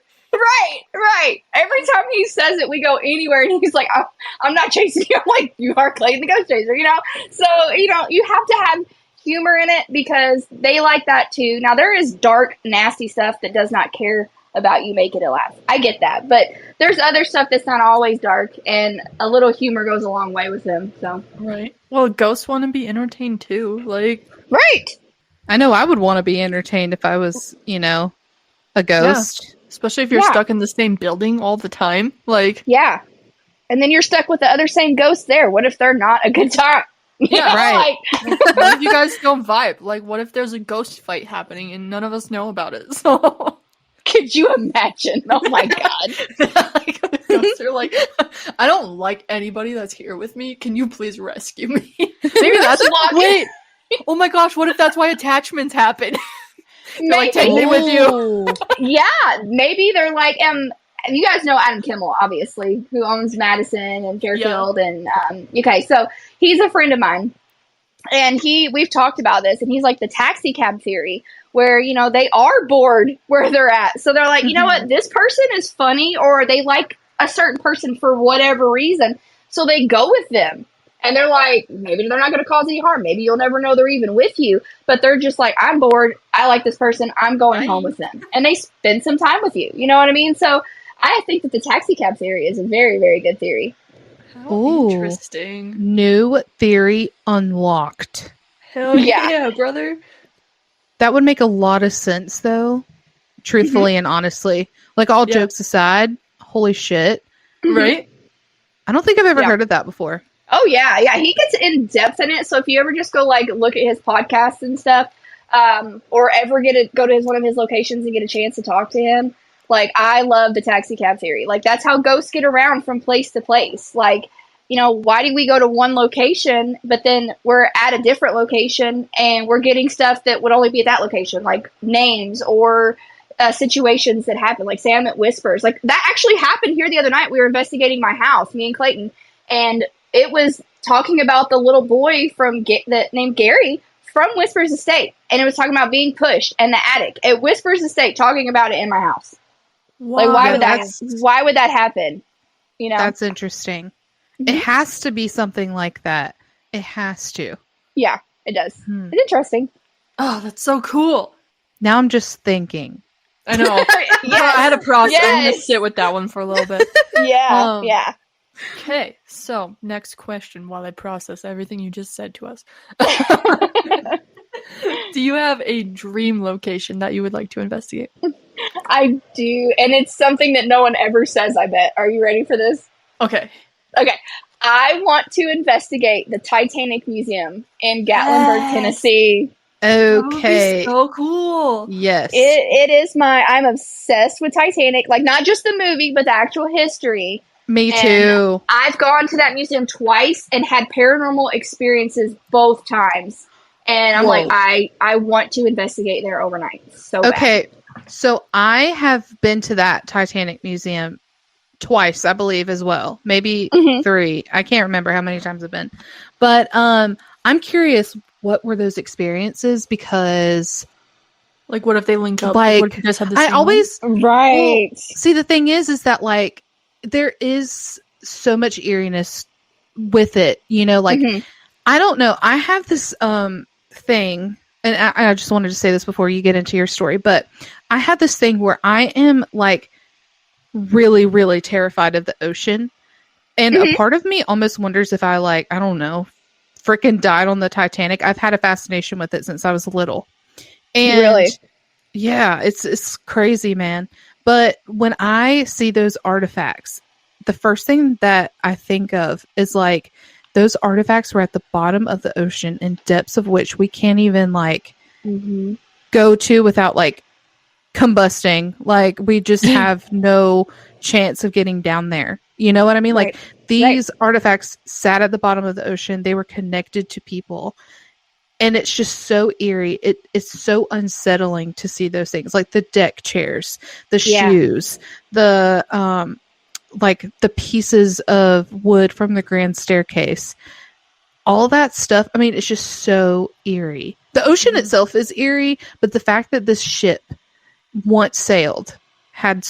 Right. Every time he says it, we go anywhere, and he's like, I'm not chasing you. I'm like, you are Clayton the Ghost Chaser, So, you have to have humor in it because they like that too. Now, there is dark, nasty stuff that does not care about you making it laugh. I get that. But there's other stuff that's not always dark, and a little humor goes a long way with them. So. Right. Well, ghosts want to be entertained too. Right. I know I would want to be entertained if I was, a ghost. Yeah. Especially if you're stuck in the same building all the time. Yeah. And then you're stuck with the other same ghosts there. What if they're not a good time? Yeah, right. What if you guys don't vibe? What if there's a ghost fight happening and none of us know about it? So could you imagine? Oh my god. Ghosts are I don't like anybody that's here with me. Can you please rescue me? Maybe that's wait. Oh my gosh, what if that's why attachments happen? They're take me with you. Yeah, maybe they're you guys know Adam Kimmel, obviously, who owns Madison and Fairfield, and okay, so he's a friend of mine, and we've talked about this, and he's like the taxi cab theory, where they are bored where they're at, so they're like, you know what, this person is funny, or they like a certain person for whatever reason, so they go with them. And they're like, maybe they're not going to cause any harm. Maybe you'll never know they're even with you. But they're just like, I'm bored. I like this person. I'm going home with them. And they spend some time with you. You know what I mean? So I think that the taxi cab theory is a very, very good theory. How interesting. New theory unlocked. Hell yeah, brother. That would make a lot of sense, though. Truthfully and honestly. All jokes aside, holy shit. Right? I don't think I've ever heard of that before. Oh, yeah. He gets in depth in it. So if you ever just go, look at his podcasts and stuff, or ever go to one of his locations and get a chance to talk to him, I love the taxi cab theory. That's how ghosts get around from place to place. Why do we go to one location, but then we're at a different location and we're getting stuff that would only be at that location, like names or situations that happen, say I'm at Whispers. That actually happened here the other night. We were investigating my house, me and Clayton, and it was talking about the little boy named Gary from Whispers Estate. And it was talking about being pushed in the attic at Whispers Estate, talking about it in my house. Wow. Why would that happen? That's interesting. It has to be something like that. It has to. Yeah, it does. It's interesting. Oh, that's so cool. Now I'm just thinking. I know. I had a process. Yes. I'm going to sit with that one for a little bit. Yeah. Okay, so next question while I process everything you just said to us. Do you have a dream location that you would like to investigate? I do, and it's something that no one ever says, I bet. Are you ready for this? Okay. I want to investigate the Titanic Museum in Gatlinburg, Tennessee. Okay. So cool. Yes. It is I'm obsessed with Titanic, not just the movie, but the actual history. Me too. I've gone to that museum twice and had paranormal experiences both times. And I'm I want to investigate there overnight. So okay. So I have been to that Titanic Museum twice, I believe, as well. Maybe 3. I can't remember how many times I've been. But I'm curious, what were those experiences? Because what if they link up? What if you guys have the same one? Right. Well, see, the thing is that there is so much eeriness with it, I don't know. I have this thing, and I just wanted to say this before you get into your story, but I have this thing where I am really, really terrified of the ocean. And a part of me almost wonders if I I don't know, freaking died on the Titanic. I've had a fascination with it since I was little. And really? Yeah, it's crazy, man. But when I see those artifacts, the first thing that I think of is those artifacts were at the bottom of the ocean in depths of which we can't even go to without combusting. We just have no chance of getting down there. You know what I mean? Right. These artifacts sat at the bottom of the ocean. They were connected to people. And it's just so eerie. It's so unsettling to see those things, like the deck chairs, the shoes, the the pieces of wood from the grand staircase, all that stuff. I mean, it's just so eerie. The ocean itself is eerie, but the fact that this ship once sailed, had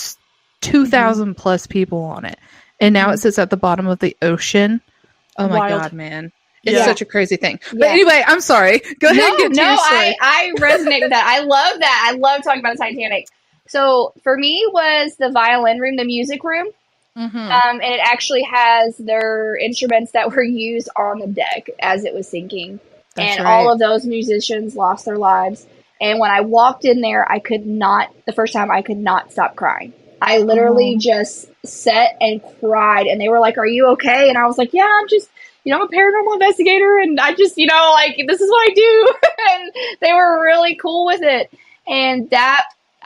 2,000 plus people on it. And now it sits at the bottom of the ocean. Oh my God, man. It's such a crazy thing. But anyway, I'm sorry. Go ahead and get to your story. I resonate with that. I love that. I love talking about the Titanic. So for me was the violin room, the music room. And it actually has their instruments that were used on the deck as it was sinking. That's right. All of those musicians lost their lives. And when I walked in there, the first time I could not stop crying. I literally just sat and cried. And they were like, "Are you okay?" And I was like, "Yeah, I'm just, I'm a paranormal investigator. And I just, this is what I do." And they were really cool with it. And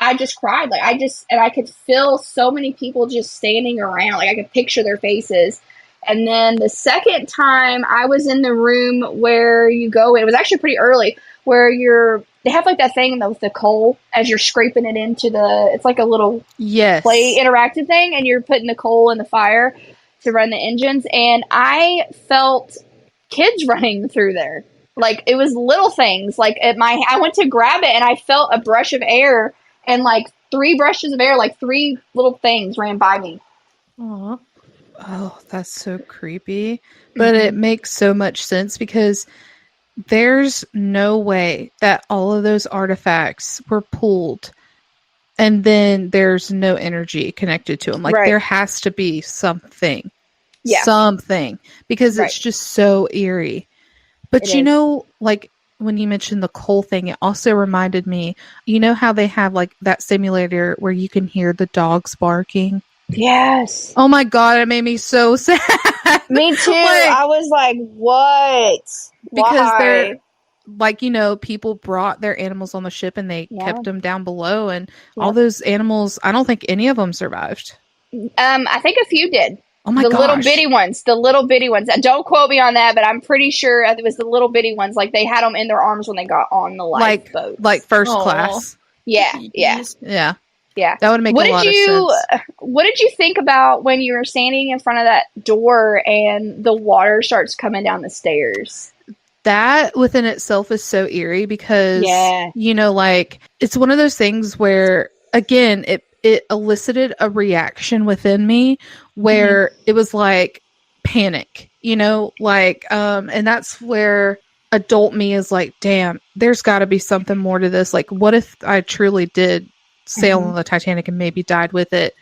I just cried. And I could feel so many people just standing around. Like I could picture their faces. And then the second time I was in the room where you go, it was actually pretty early, where they have like that thing with the coal as you're scraping it into it's like a little play interactive thing. And you're putting the coal in the fire to run the engines. And I felt kids running through there. Like it was little things. Like I went to grab it and I felt a brush of air. And like 3 brushes of air, like 3 little things ran by me. Aww. Oh, that's so creepy. But it makes so much sense because there's no way that all of those artifacts were pulled and then there's no energy connected to them. Like there has to be something. Yeah. Something. Because it's just so eerie. But like when you mentioned the coal thing, it also reminded me, how they have like that simulator where you can hear the dogs barking? Yes. Oh my God, it made me so sad. Me too. I was like, what? Because they're like, people brought their animals on the ship and they kept them down below. And all those animals, I don't think any of them survived. I think a few did. Oh my gosh. The little bitty ones. Don't quote me on that, but I'm pretty sure it was the little bitty ones. Like they had them in their arms when they got on the lifeboat. Like first class. Yeah. That would make a lot of sense. What did you think about when you were standing in front of that door and the water starts coming down the stairs? That within itself is so eerie because, it's one of those things where, again, it elicited a reaction within me where it was like panic, and that's where adult me is like, damn, there's got to be something more to this. Like, what if I truly did sail on the Titanic and maybe died with it?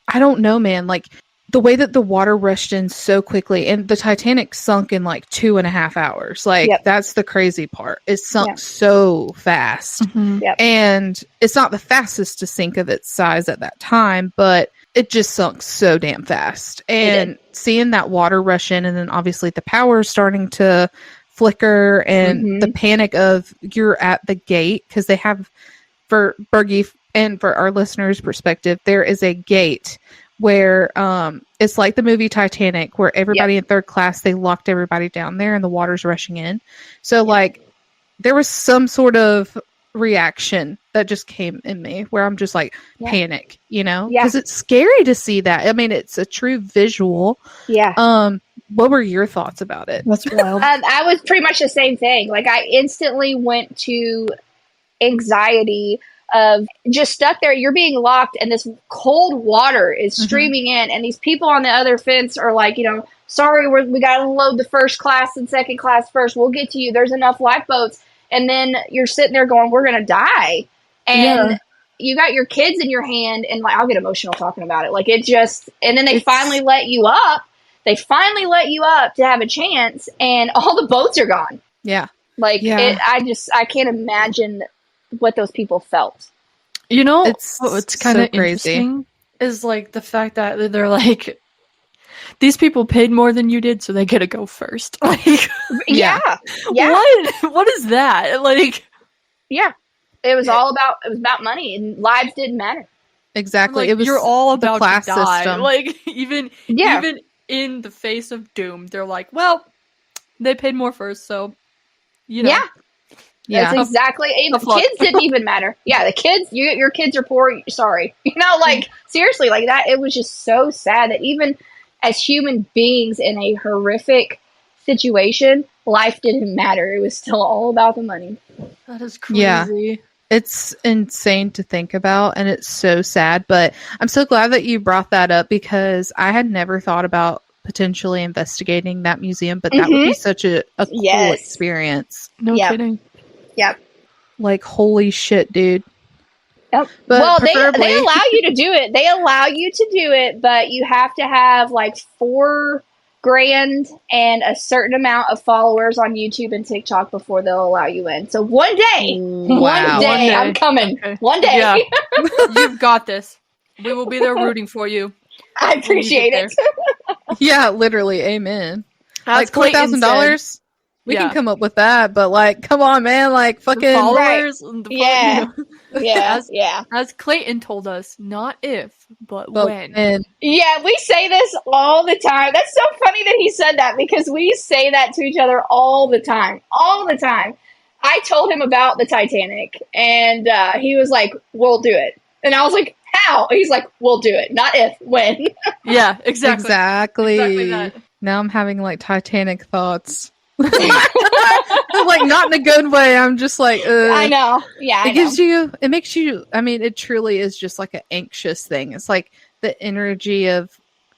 I don't know, man. Like, the way that the water rushed in so quickly, and the Titanic sunk in like 2.5 hours. Like, that's the crazy part. It sunk so fast. And it's not the fastest to sink of its size at that time, but it just sunk so damn fast. And seeing that water rush in, and then obviously the power starting to flicker, and the panic of you're at the gate, because they have, for Bergie and for our listeners' perspective, there is a gate where it's like the movie Titanic, where everybody in third class, they locked everybody down there and the water's rushing in. So like there was some sort of reaction that just came in me where I'm just like panic, because it's scary to see that. I mean, it's a true visual. What were your thoughts about it? That's wild. I was pretty much the same thing. Like I instantly went to anxiety of just stuck there. You're being locked and this cold water is streaming in, and these people on the other fence are like, sorry, we got to load the first class and second class first. We'll get to you. There's enough lifeboats. And then you're sitting there going, we're going to die. And you got your kids in your hand, and like, I'll get emotional talking about it. Like it just, and then they finally let you up. They finally let you up to have a chance, and all the boats are gone. Yeah. Like I can't imagine what those people felt. It's kind of interesting is like the fact that they're like, these people paid more than you did, so they get to go first. Like, what is that? Like, it was about money, and lives didn't matter. Exactly. Like, it was you're all about class to die. System. Like even in the face of doom, they're like, well, they paid more first, so That's exactly. Kids didn't even matter. The kids. Your kids are poor. Sorry, like seriously, like that. It was just so sad that even as human beings in a horrific situation, life didn't matter. It was still all about the money. That is crazy. It's insane to think about, and it's so sad, but I'm so glad that you brought that up because I had never thought about potentially investigating that museum, but that would be such a cool experience. No kidding. Yep. Like, holy shit, dude. Yep. But well, they allow you to do it. They allow you to do it, but you have to have like $4 grand and a certain amount of followers on YouTube and TikTok before they'll allow you in. So one day, I'm coming. Okay. One day. Yeah. You've got this. We will be there rooting for you. I appreciate it. Yeah, literally. Amen. Like $4,000. We can come up with that, but like, come on, man! Like, fucking followers. Right. As Clayton told us, not if, but when. Yeah, we say this all the time. That's so funny that he said that because we say that to each other all the time. All the time. I told him about the Titanic, and he was like, "We'll do it," and I was like, "How?" He's like, "We'll do it, not if, when." Yeah, exactly. Now I'm having like Titanic thoughts. Like, not in a good way. I'm just like, I know. Yeah, it makes you, I mean, it truly is just like an anxious thing. It's like the energy of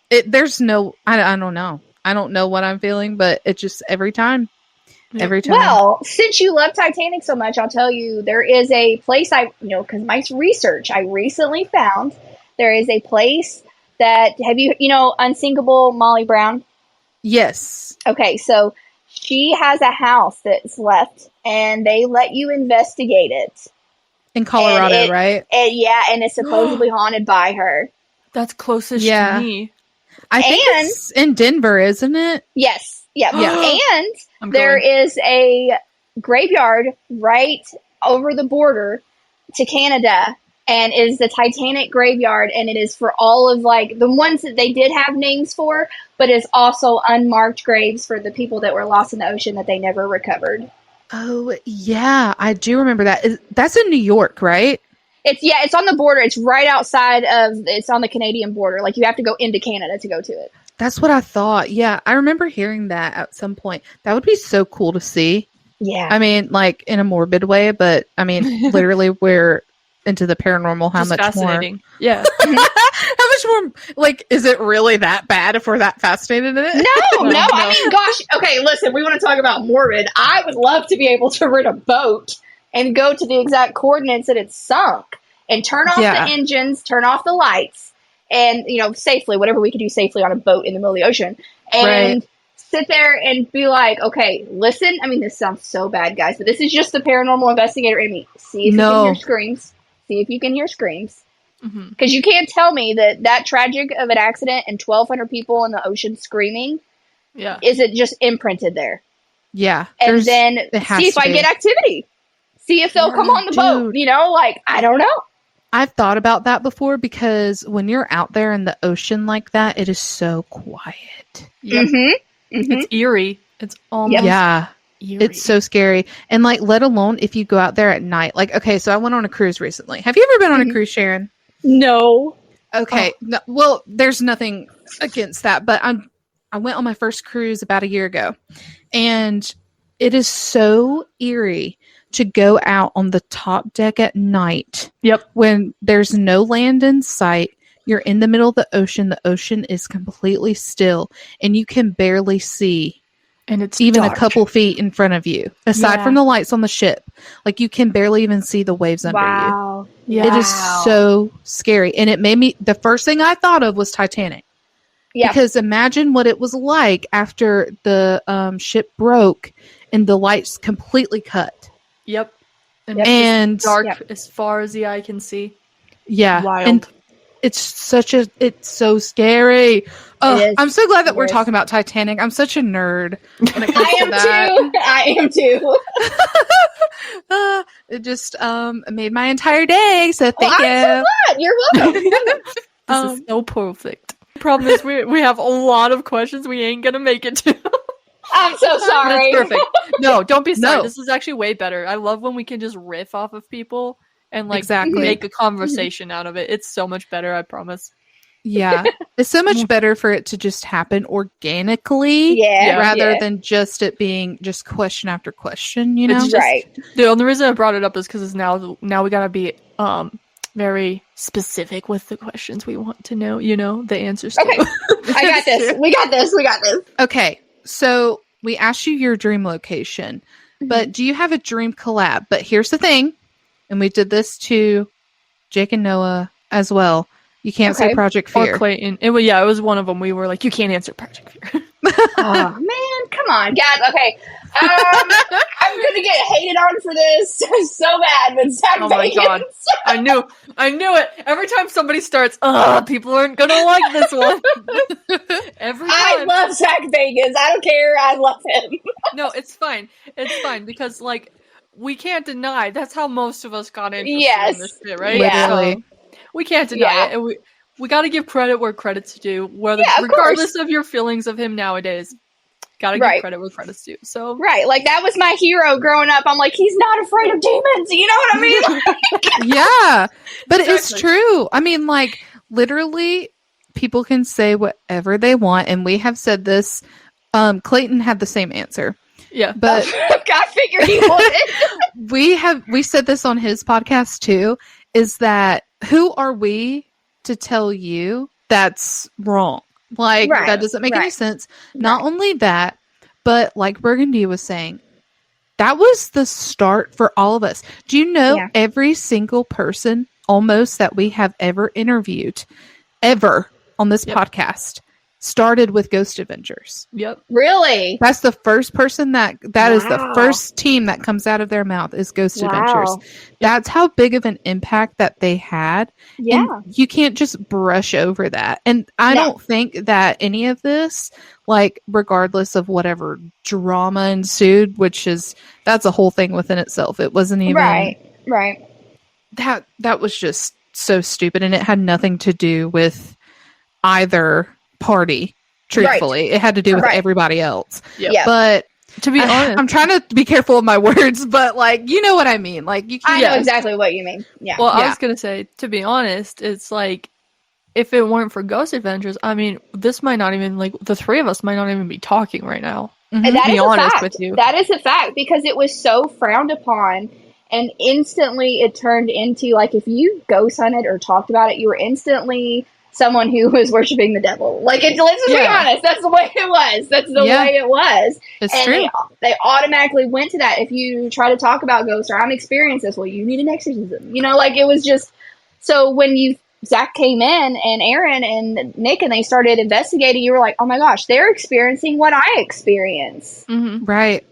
it. There's no, I don't know. I don't know what I'm feeling, but it just every time. Well, since you love Titanic so much, I'll tell you, there is a place because my research, I recently found there is a place that, have you, Unsinkable Molly Brown? Yes. Okay, so she has a house that's left, and they let you investigate it. In Colorado, right? And it's supposedly haunted by her. That's closest to me. I think it's in Denver, isn't it? Yes. Yeah. And there is a graveyard right over the border to Canada, and is the Titanic graveyard, and it is for all of like the ones that they did have names for, but is also unmarked graves for the people that were lost in the ocean that they never recovered. Oh yeah, I do remember that. That's in New York, right? It's on the border. It's right outside it's on the Canadian border. Like you have to go into Canada to go to it. That's what I thought. Yeah, I remember hearing that at some point. That would be so cool to see. Yeah. I mean, like in a morbid way, but I mean, literally we're into the paranormal. How much fascinating. More? Yeah. How much more? Like, is it really that bad if we're that fascinated in it? No. I mean, gosh. Okay, listen. We want to talk about morbid. I would love to be able to rent a boat and go to the exact coordinates that it's sunk and turn off the engines, turn off the lights, and safely, whatever we could do safely on a boat in the middle of the ocean, and sit there and be like, okay, listen. I mean, this sounds so bad, guys, but this is just the paranormal investigator in me. See if you can hear screams. See if you can hear screams. Because you can't tell me that tragic of an accident and 1,200 people in the ocean screaming isn't just imprinted there. Yeah. And then see if I get activity. See if they'll come on the boat. Like, I don't know. I've thought about that before because when you're out there in the ocean like that, it is so quiet. Yep. It's eerie. It's almost eerie. It's so scary. And like, let alone if you go out there at night. Like, okay, so I went on a cruise recently. Have you ever been on a cruise, Sharon? No. Okay. No, well, there's nothing against that, but I went on my first cruise about a year ago, and it is so eerie to go out on the top deck at night. Yep. When there's no land in sight, you're in the middle of the ocean. The ocean is completely still, and you can barely see. And it's even dark. A couple feet in front of you, aside from the lights on the ship. Like, you can barely even see the waves under you. Yeah. It is so scary. And it made me, the first thing I thought of was Titanic. Yeah. Because imagine what it was like after the ship broke and the lights completely cut. Yep. And dark as far as the eye can see. Yeah. Wild. And it's so scary. Oh, I'm so glad that we're talking about Titanic. I'm such a nerd when it comes to that. I am too. It just made my entire day. So thank you. I'm so glad. You're welcome. This is so perfect. The problem is we have a lot of questions we ain't gonna make it to. I'm so sorry. That's perfect. No, don't be sorry. No. This is actually way better. I love when we can just riff off of people and like make a conversation out of it. It's so much better, I promise. Yeah. It's so much better for it to just happen organically rather than just it being just question after question, you know? It's just, the only reason I brought it up is because now we gotta be very specific with the questions we want to know, you know, the answers to. Okay. I got this. We got this. Okay. So we asked you your dream location, but do you have a dream collab? But here's the thing, and we did this to Jake and Noah as well. You can't say Project Fear. Or Clayton. It was one of them. We were like, you can't answer Project Fear. Oh, man. Come on, guys. Okay. I'm going to get hated on for this so bad, but Zach Bagans. My God. I knew it. Every time somebody starts, people aren't going to like this one. Every time. I love Zach Bagans. I don't care. I love him. No, it's fine. It's fine because, like, we can't deny that's how most of us got interested in this shit, right? Literally. So, we can't deny it, and we got to give credit where credit's due. Regardless of your feelings of him nowadays, gotta give credit where credit's due. So like that was my hero growing up. I'm like, he's not afraid of demons. You know what I mean? Yeah, but it's true. I mean, like literally, people can say whatever they want, and we have said this. Clayton had the same answer. Yeah, but I figured he would. we said this on his podcast too. Is that who are we to tell you that's wrong? Like, that doesn't make any sense. Not only that, but like Burgundy was saying, that was the start for all of us. Do you know every single person almost that we have ever interviewed, ever on this podcast, started with Ghost Adventures? Yep. Really? That's the first person that is the first team that comes out of their mouth is Ghost Adventures. That's how big of an impact that they had. Yeah. And you can't just brush over that. And I don't think that any of this, like, regardless of whatever drama ensued, that's a whole thing within itself. It wasn't even right. That was just so stupid, and it had nothing to do with either party. Truthfully, it had to do with everybody else. But to be honest, I'm trying to be careful with my words, but like, you know what I mean. Like, you can't. I know exactly what you mean. Yeah. Well, I was gonna say, to be honest, it's like, if it weren't for Ghost Adventures, I mean, this might not even, like, the three of us might not even be talking right now. And that is a fact. That is a fact, because it was so frowned upon, and instantly it turned into, like, if you ghost hunted or talked about it, you were instantly someone who was worshiping the devil. Like, let's just be honest, that's the way it was. That's the way it was. It's true. They automatically went to that. If you try to talk about ghosts, or I'm experiencing this, well, you need an exorcism. You know, like, it was just, so when Zach came in, and Aaron and Nick, and they started investigating, you were like, oh my gosh, they're experiencing what I experience. Mm-hmm. Right.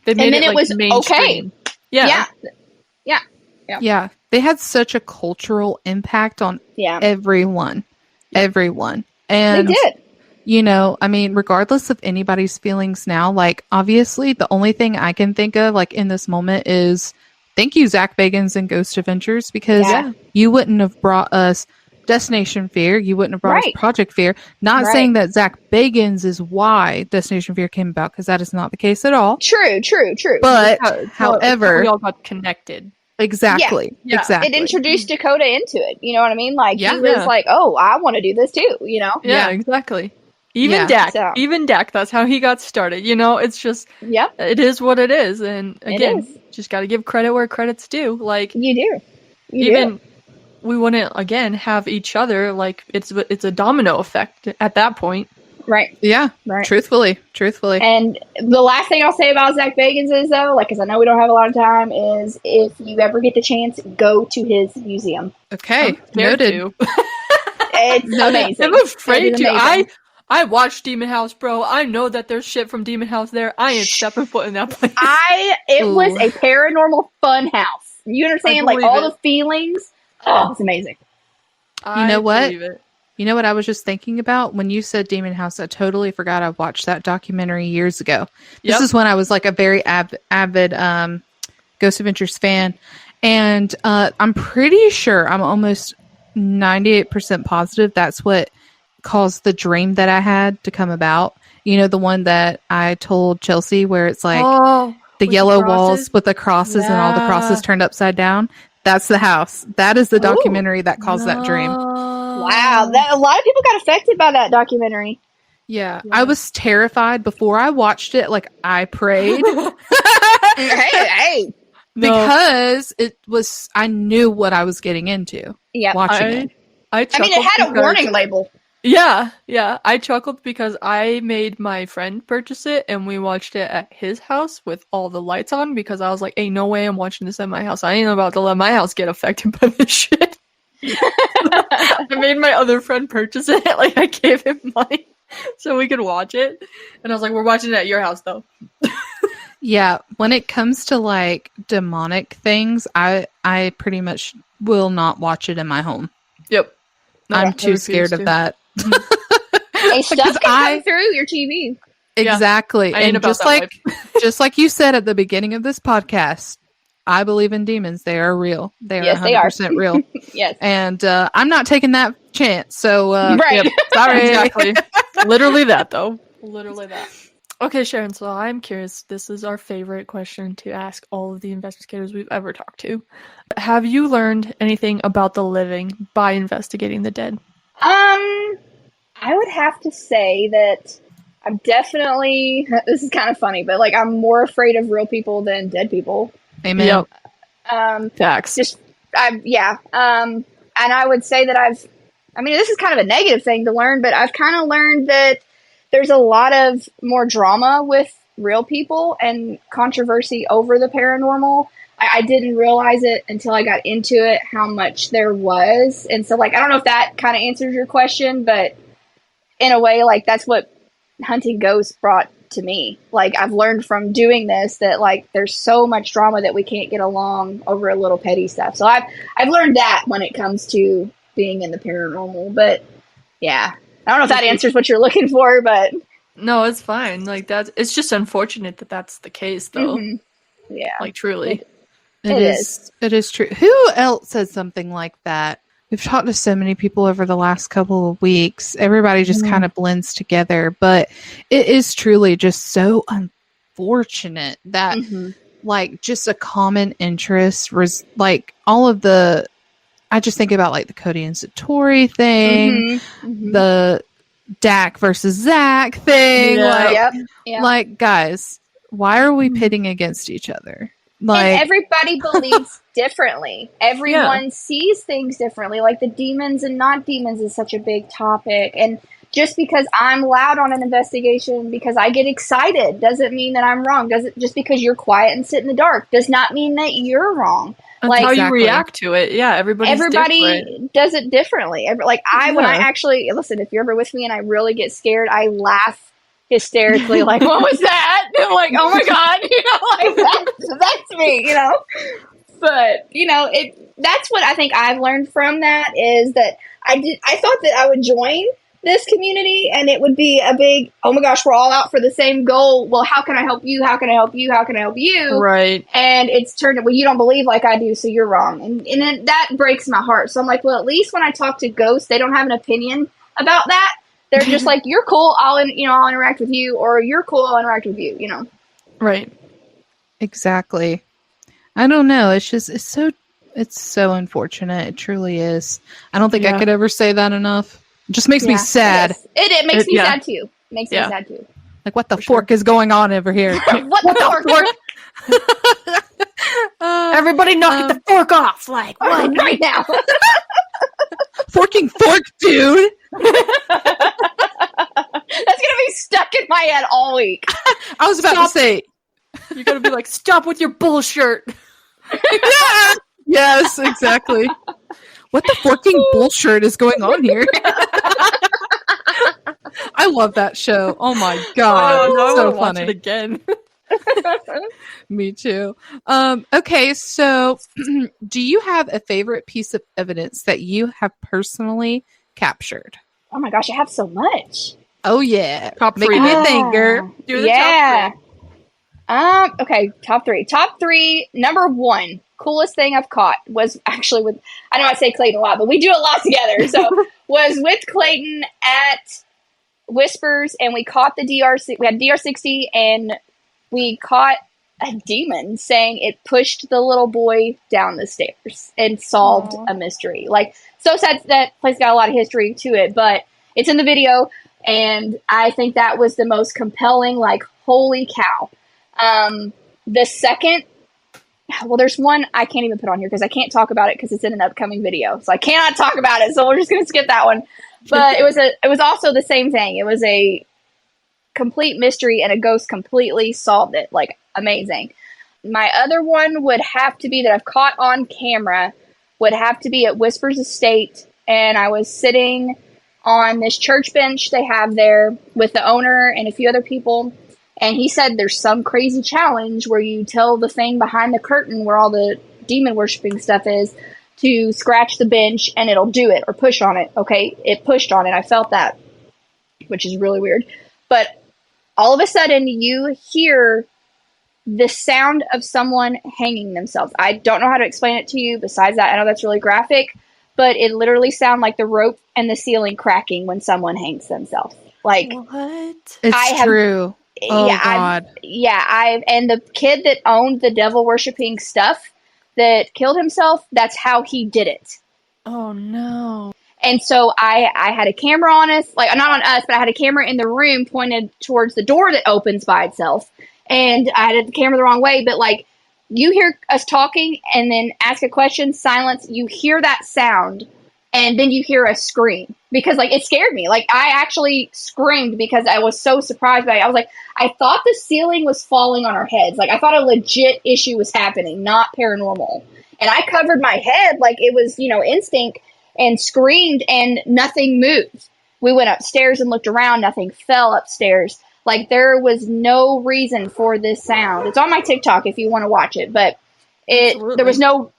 They made it was mainstream. Okay. Yeah. They had such a cultural impact on everyone. Everyone. And they did. You know, I mean, regardless of anybody's feelings now, like, obviously the only thing I can think of, like, in this moment is thank you, Zach Bagans and Ghost Adventures, because you wouldn't have brought us Destination Fear. You wouldn't have brought us Project Fear. Not saying that Zach Bagans is why Destination Fear came about, because that is not the case at all. True. But, however, we all got connected. Exactly. Exactly. It introduced Dakota into it. You know what I mean? Like, he was like, oh, I want to do this too, you know? Yeah, exactly. Even Dak, that's how he got started. You know, it's just, it is what it is. And again, just got to give credit where credit's due. Like, you do. We wouldn't, again, have each other. Like, it's a domino effect at that point. Right. Yeah. Right. Truthfully. And the last thing I'll say about Zach Bagans is, though, like, because I know we don't have a lot of time, is if you ever get the chance, go to his museum. Okay. Noted. It's amazing. I'm afraid to. I watched Demon House, bro. I know that there's shit from Demon House there. I ain't stepping foot in that place. It was a paranormal fun house. You understand? Like, all the feelings. Oh, it's amazing. You know what? You know what I was just thinking about? When you said Demon House, I totally forgot I watched that documentary years ago. This is when I was like a very avid Ghost Adventures fan. And I'm pretty sure, I'm almost 98% positive that's what caused the dream that I had to come about. You know, the one that I told Chelsea where it's like the yellow walls with the crosses and all the crosses turned upside down. That's the house. That is the documentary that caused that dream. Wow, a lot of people got affected by that documentary. Yeah, I was terrified before I watched it. Like, I prayed. hey. Because I knew what I was getting into. Yeah, watching it. I mean, it had a warning label. Yeah. I chuckled because I made my friend purchase it, and we watched it at his house with all the lights on because I was like, "Ain't no way I'm watching this at my house. I ain't about to let my house get affected by this shit." I made my other friend purchase it. Like, I gave him money so we could watch it, and I was like, "We're watching it at your house, though." Yeah, when it comes to like demonic things, I pretty much will not watch it in my home. Yep. No, I'm too scared of that. Hey, stuff can come through your TV. Exactly. Yeah, and just like you said at the beginning of this podcast, I believe in demons. They are real. They are 100% real. Yes. And I'm not taking that chance. So right. Yep, sorry. Exactly. Literally that, though. Literally that. Okay, Sharon, so I'm curious. This is our favorite question to ask all of the investigators we've ever talked to. Have you learned anything about the living by investigating the dead? I would have to say that I'm definitely, this is kind of funny, but like, I'm more afraid of real people than dead people. Amen. Yep. Facts. And I would say that this is kind of a negative thing to learn, but I've kind of learned that there's a lot of more drama with real people and controversy over the paranormal. I didn't realize it until I got into it, how much there was. And so, like, I don't know if that kind of answers your question, but in a way, like, that's what hunting ghosts brought to me. Like, I've learned from doing this that, like, there's so much drama that we can't get along over a little petty stuff. So I've learned that when it comes to being in the paranormal. But yeah, I don't know if that answers what you're looking for, but no, it's fine. Like, it's just unfortunate that that's the case, though. Mm-hmm. Yeah, like, truly, it is true. Who else said something like that? We've talked to so many people over the last couple of weeks. Everybody just kind of blends together, but it is truly just so unfortunate that like just a common interest was like all of the. I just think about like the Cody and Satori thing, the Dak versus Zach thing. Like, guys, why are we pitting against each other? Like, and everybody believes differently. Everyone sees things differently. Like, the demons and not demons is such a big topic. And just because I'm loud on an investigation because I get excited doesn't mean that I'm wrong. Just because you're quiet and sit in the dark does not mean that you're wrong. That's like, how you react to it. Yeah, everybody does it differently. When I actually listen, if you're ever with me and I really get scared, I laugh hysterically, like, what was that? And I'm like, oh my god, like that's me, But that's what I think I've learned from that is that I thought that I would join this community and it would be a big, oh my gosh, we're all out for the same goal. Well, how can I help you? How can I help you? How can I help you? Right. And it's turned, well, you don't believe like I do, so you're wrong. And then that breaks my heart. So I'm like, well, at least when I talk to ghosts, they don't have an opinion about that. They're just like, you're cool, I'll interact with you, or you're cool, I'll interact with you, Right. Exactly. I don't know. It's so unfortunate. It truly is. I don't think I could ever say that enough. It just makes me sad. It makes me sad too. Makes me sad too. Like, what the fork is going on over here? what the fork? Everybody knock the fork off. Like, what? Right now. Forking fork, dude. That's gonna be stuck in my head all week. I was about to say, you're gonna be like, stop with your bullshit. Yes, exactly. What the forking bullshit is going on here? I love that show. Oh my god, no, so watch funny. it again. Me too. Okay, so do you have a favorite piece of evidence that you have personally captured? Oh my gosh, I have so much. Oh yeah, top three. Make me think, girl. Do the top three. Okay, top three. Top three. Number one, coolest thing I've caught was actually with. I know I say Clayton a lot, but we do a lot together. So was with Clayton at Whispers, and we caught the DR. We had DR60, and we caught a demon saying it pushed the little boy down the stairs and solved a mystery. Like, so sad that place got a lot of history to it, but it's in the video, and I think that was the most compelling, like, holy cow. The second, well, there's one I can't even put on here because I can't talk about it because it's in an upcoming video, so I cannot talk about it, so we're just going to skip that one. But it was also the same thing. It was a complete mystery, and a ghost completely solved it. Like, amazing. My other one would have to be that I've caught on camera, would have to be at Whispers Estate, and I was sitting on this church bench they have there with the owner and a few other people, and he said there's some crazy challenge where you tell the thing behind the curtain where all the demon worshipping stuff is to scratch the bench and it'll do it, or push on it. Okay, it pushed on it. I felt that, which is really weird. But all of a sudden you hear the sound of someone hanging themselves. I don't know how to explain it to you. Besides that, I know that's really graphic, but it literally sounds like the rope and the ceiling cracking when someone hangs themselves. Like, what? It's true. Oh, God. And the kid that owned the devil worshipping stuff that killed himself, that's how he did it. Oh, no. And so I had a camera on us, like, not on us, but I had a camera in the room pointed towards the door that opens by itself. And I had the camera the wrong way, but, like, you hear us talking and then ask a question, silence, you hear that sound, and then you hear a scream. Because, like, it scared me. Like, I actually screamed because I was so surprised by it. I was like, I thought the ceiling was falling on our heads. Like, I thought a legit issue was happening, not paranormal. And I covered my head like it was, instinct, and screamed, and nothing moved. We went upstairs and looked around. Nothing fell upstairs. Like, there was no reason for this sound. It's on my TikTok if you want to watch it, but there was no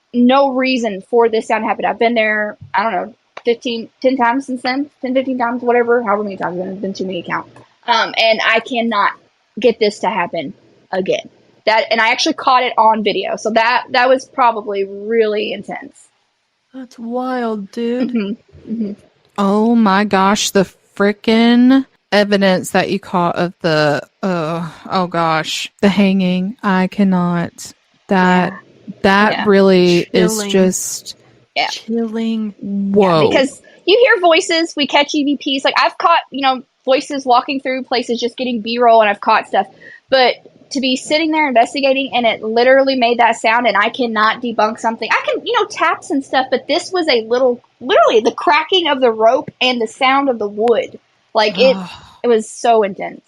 reason for this sound to happen. I've been there, I don't know, 10 times since then, 10, 15 times, whatever, however many times. It's been too many to count. And I cannot get this to happen again. And I actually caught it on video. So that was probably really intense. That's wild, dude. Mm-hmm. Mm-hmm. Oh my gosh, the frickin' evidence that you caught of the oh gosh, the hanging. I cannot. That really chilling. Is just chilling. Whoa. Yeah, because you hear voices, we catch EVPs. Like, I've caught, voices walking through places, just getting B-roll, and I've caught stuff. But to be sitting there investigating and it literally made that sound, and I cannot debunk something. I can, taps and stuff, but this was literally the cracking of the rope and the sound of the wood. Like, it was so intense.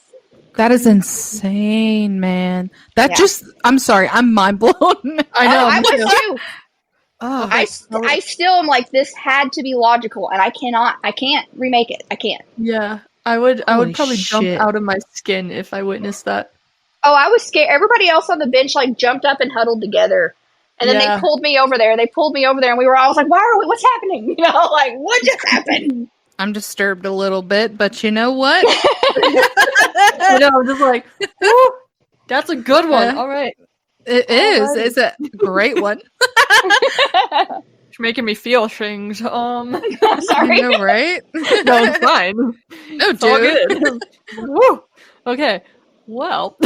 That is insane, man. I'm sorry, I'm mind blown. I know. I was too. Oh, I still am like, this had to be logical, and I can't remake it. I can't. Yeah. I would probably jump out of my skin if I witnessed that. Oh, I was scared. Everybody else on the bench, like, jumped up and huddled together. And then they pulled me over there. And I was like, what's happening? Like, what just happened? I'm disturbed a little bit, but you know what? I'm just like, woo, that's a good one. All right. It is. It's a great one. You're making me feel things. Sorry. You know, right? No, it's fine. No, it's all good. Woo. Okay. Well,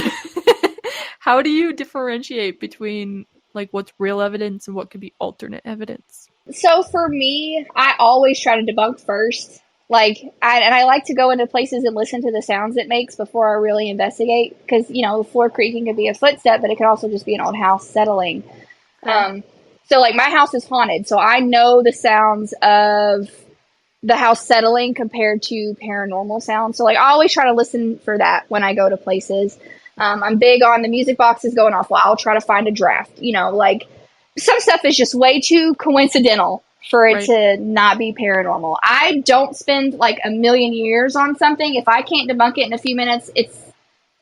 how do you differentiate between, like, what's real evidence and what could be alternate evidence? So for me, I always try to debunk first. Like, I like to go into places and listen to the sounds it makes before I really investigate. Because, the floor creaking could be a footstep, but it could also just be an old house settling. So, like, my house is haunted, so I know the sounds of the house settling compared to paranormal sounds. So, like, I always try to listen for that when I go to places. I'm big on the music boxes going off. Well, I'll try to find a draft. Like, some stuff is just way too coincidental for it to not be paranormal. I don't spend, like, a million years on something. If I can't debunk it in a few minutes, it's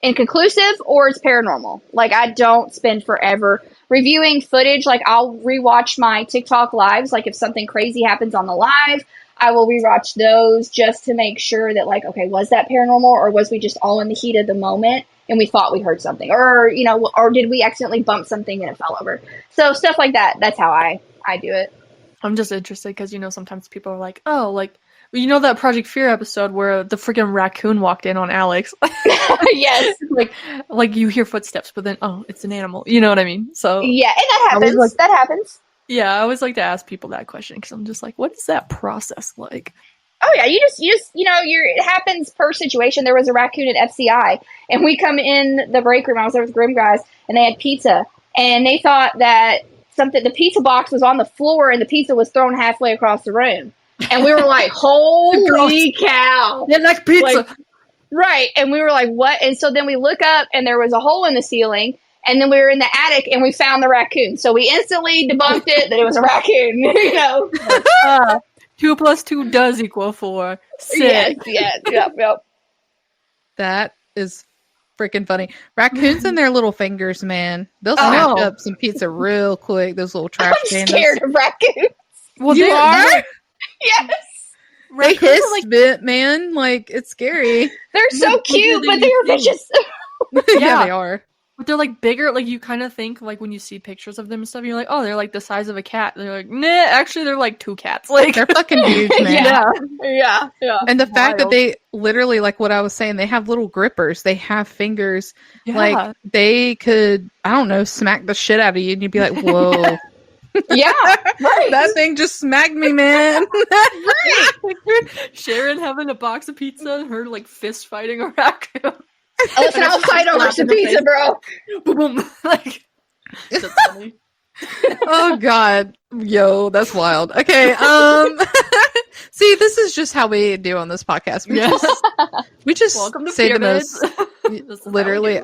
inconclusive or it's paranormal. Like, I don't spend forever reviewing footage. Like, I'll rewatch my TikTok lives. Like, if something crazy happens on the live, I will rewatch those just to make sure that, like, okay, was that paranormal, or was we just all in the heat of the moment and we thought we heard something, or, or did we accidentally bump something and it fell over? So stuff like that. That's how I do it. I'm just interested because, sometimes people are like, oh, like, You know that Project Fear episode where the freaking raccoon walked in on Alex? Yes. like you hear footsteps, but then, oh, it's an animal. You know what I mean? So yeah, and that happens. That happens. Yeah, I always like to ask people that question because I'm just like, what is that process like? Oh yeah, you just it happens per situation. There was a raccoon at FCI, and we come in the break room. I was there with the Grim guys, and they had pizza, and they thought that the pizza box was on the floor, and the pizza was thrown halfway across the room, and we were like, "Holy cow!" They like pizza, right? And we were like, "What?" And so then we look up, and there was a hole in the ceiling, and then we were in the attic, and we found the raccoon. So we instantly debunked it that it was a raccoon. 2 + 2 does equal 4. Sick. Yes. Yep. That is freaking funny. Raccoons and their little fingers, man. They'll snatch up some pizza real quick. Those little trash cans. I'm scared of raccoons. Well, you are? Yes. They hiss a bit, man. Like, it's scary. They're so cute, but they're vicious. Yeah, they are. But they're like bigger. Like you kind of think like when you see pictures of them and stuff, you're like, oh, they're like the size of a cat. They're like, nah, actually they're like 2 cats. Like they're fucking huge, man. Yeah. And the fact that they literally, like what I was saying, they have little grippers. They have fingers. Yeah. Like they could, I don't know, smack the shit out of you, and you'd be like, whoa. Yeah, right. That thing just smacked me, man. Right. Sharon having a box of pizza and her like fist fighting a raccoon. Listen, I'll fight over some pizza, bro. Boom. Like, that's funny. Oh God, yo, that's wild. Okay, see, this is just how we do on this podcast. We just welcome to say pyramids. The most, literally,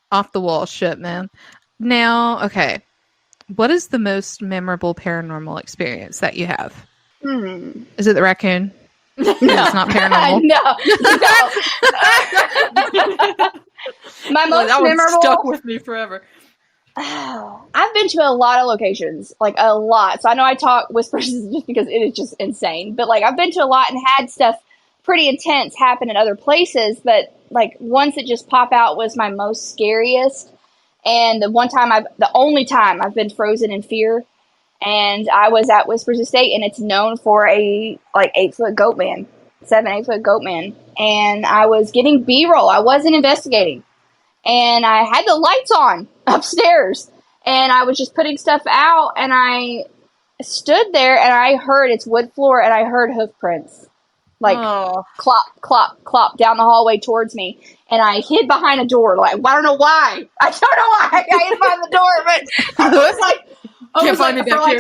off the wall shit, man. Now, okay, what is the most memorable paranormal experience that you have? Is it the raccoon? No, it's not paranormal. No. My most memorable stuck with me forever. I've been to a lot of locations, like a lot. So I know I talk whispers just because it is just insane. But like I've been to a lot and had stuff pretty intense happen in other places. But like ones that just pop out was my most scariest. And the only time I've been frozen in fear. And I was at Whispers Estate, and it's known for a 8-foot goat man, 8-foot goat man. And I was getting B-roll. I wasn't investigating. And I had the lights on upstairs. And I was just putting stuff out, and I stood there, and I heard, it's wood floor, and I heard hoof prints. Like, clop, clop, clop down the hallway towards me. And I hid behind a door. Like, I don't know why. I hid behind the door, but I was like... Can't find me back here.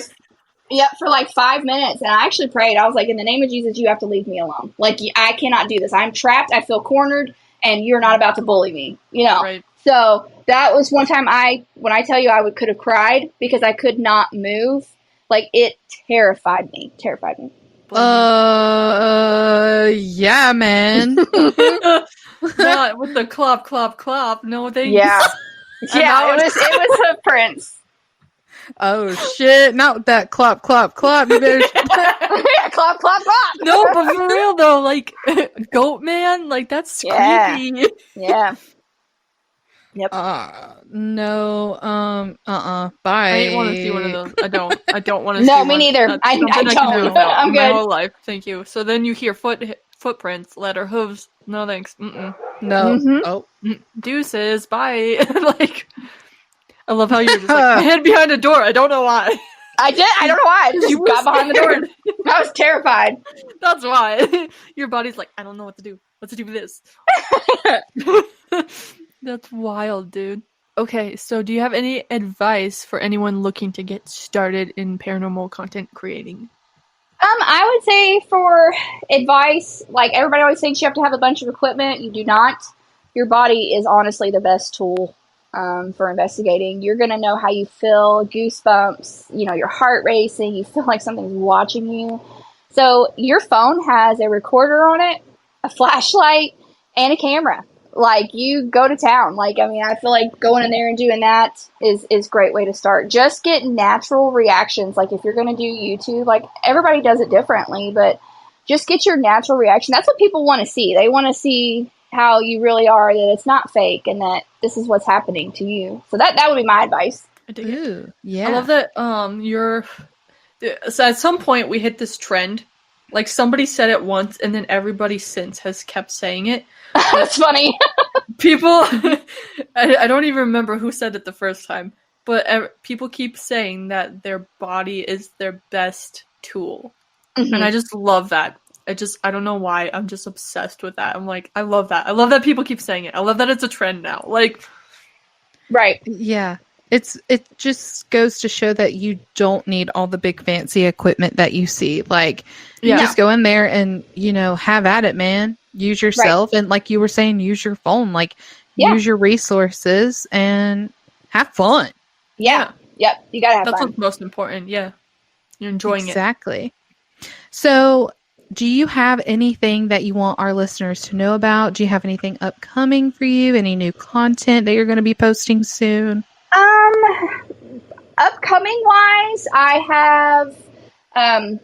Yep, for like 5 minutes. And I actually prayed. I was like, in the name of Jesus, you have to leave me alone. Like, I cannot do this. I'm trapped. I feel cornered. And you're not about to bully me. You know? Right. So that was one time when I tell you I could have cried because I could not move. Like, it terrified me. Yeah, man. Not with the clop, clop, clop. No, they... Yeah. Yeah, it was hoof prints. Oh shit! Not with that clop, clop, clop. You better clop, clop, clop. No, but for real though, like goat man, like that's creepy. Yeah. Yep. No. Bye. I didn't want to see one of those. I don't want to. No, see me one. neither. That's I don't. I'm good. My whole life. Thank you. So then you hear footprints, letter hooves. No thanks. No. Mm-hmm. Oh. Deuces. Bye. Like. I love how you're just like, I hid behind a door. I don't know why. I did. I don't know why. I just got behind the door. I was terrified. That's why. Your body's like, I don't know what to do. What to do with this? That's wild, dude. Okay, so do you have any advice for anyone looking to get started in paranormal content creating? I would say for advice, like everybody always thinks you have to have a bunch of equipment. You do not. Your body is honestly the best tool. For investigating. You're going to know how you feel, goosebumps, your heart racing, you feel like something's watching you. So your phone has a recorder on it, a flashlight, and a camera. Like, you go to town. Like, I mean, I feel like going in there and doing that is a great way to start. Just get natural reactions. Like, if you're going to do YouTube, like, everybody does it differently, but just get your natural reaction. That's what people want to see. They want to see how you really are, that it's not fake, and that this is what's happening to you. So that would be my advice. I dig it. Yeah. I love that so at some point we hit this trend Like, somebody said it once, and then everybody since has kept saying it. That's funny. People, I don't even remember who said it the first time, but people keep saying that their body is their best tool. Mm-hmm. And I just love that. I don't know why, I'm just obsessed with that. I'm like, I love that. I love that people keep saying it. I love that it's a trend now. Like, right. Yeah. It just goes to show that you don't need all the big fancy equipment that you see. Like, you just go in there and, have at it, man. Use yourself. Right. And like you were saying, use your phone. Like, use your resources and have fun. Yeah. Yep. You gotta have fun. That's what's most important. Yeah. You're enjoying it. Exactly. So, do you have anything that you want our listeners to know about? Do you have anything upcoming for you? Any new content that you're going to be posting soon? Upcoming wise, I have, I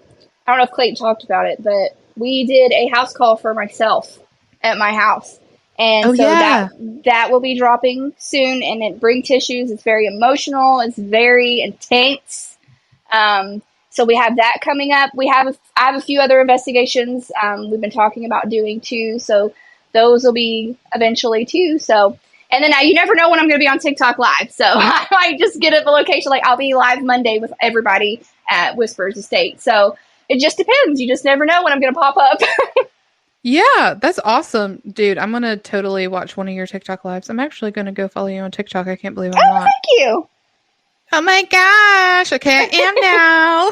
don't know if Clayton talked about it, but we did a house call for myself at my house. And that will be dropping soon, and it Bring Tissues. It's very emotional. It's very intense. So we have that coming up. I have a few other investigations we've been talking about doing too. So those will be eventually too. So, and then you never know when I'm going to be on TikTok live. So I might just get at the location. Like, I'll be live Monday with everybody at Whispers Estate. So it just depends. You just never know when I'm going to pop up. Yeah, that's awesome, dude. I'm going to totally watch one of your TikTok lives. I'm actually going to go follow you on TikTok. I can't believe I'm not. Thank you. Oh my gosh. Okay, I am now.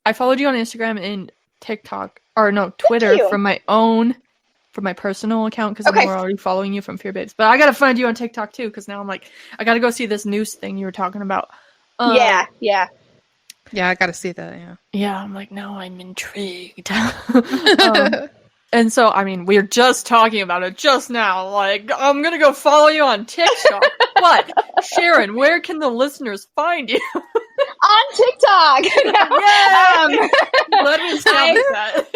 I followed you on Instagram and TikTok, or no, Twitter from my personal account, because I know we're already following you from Fear Babes. But I got to find you on TikTok too, because now I'm like, I got to go see this news thing you were talking about. Yeah, I got to see that, Yeah, I'm like, now I'm intrigued. And so, I mean, we're just talking about it just now. Like, I'm going to go follow you on TikTok. But, Sharon, where can the listeners find you? On TikTok. Let me establish that.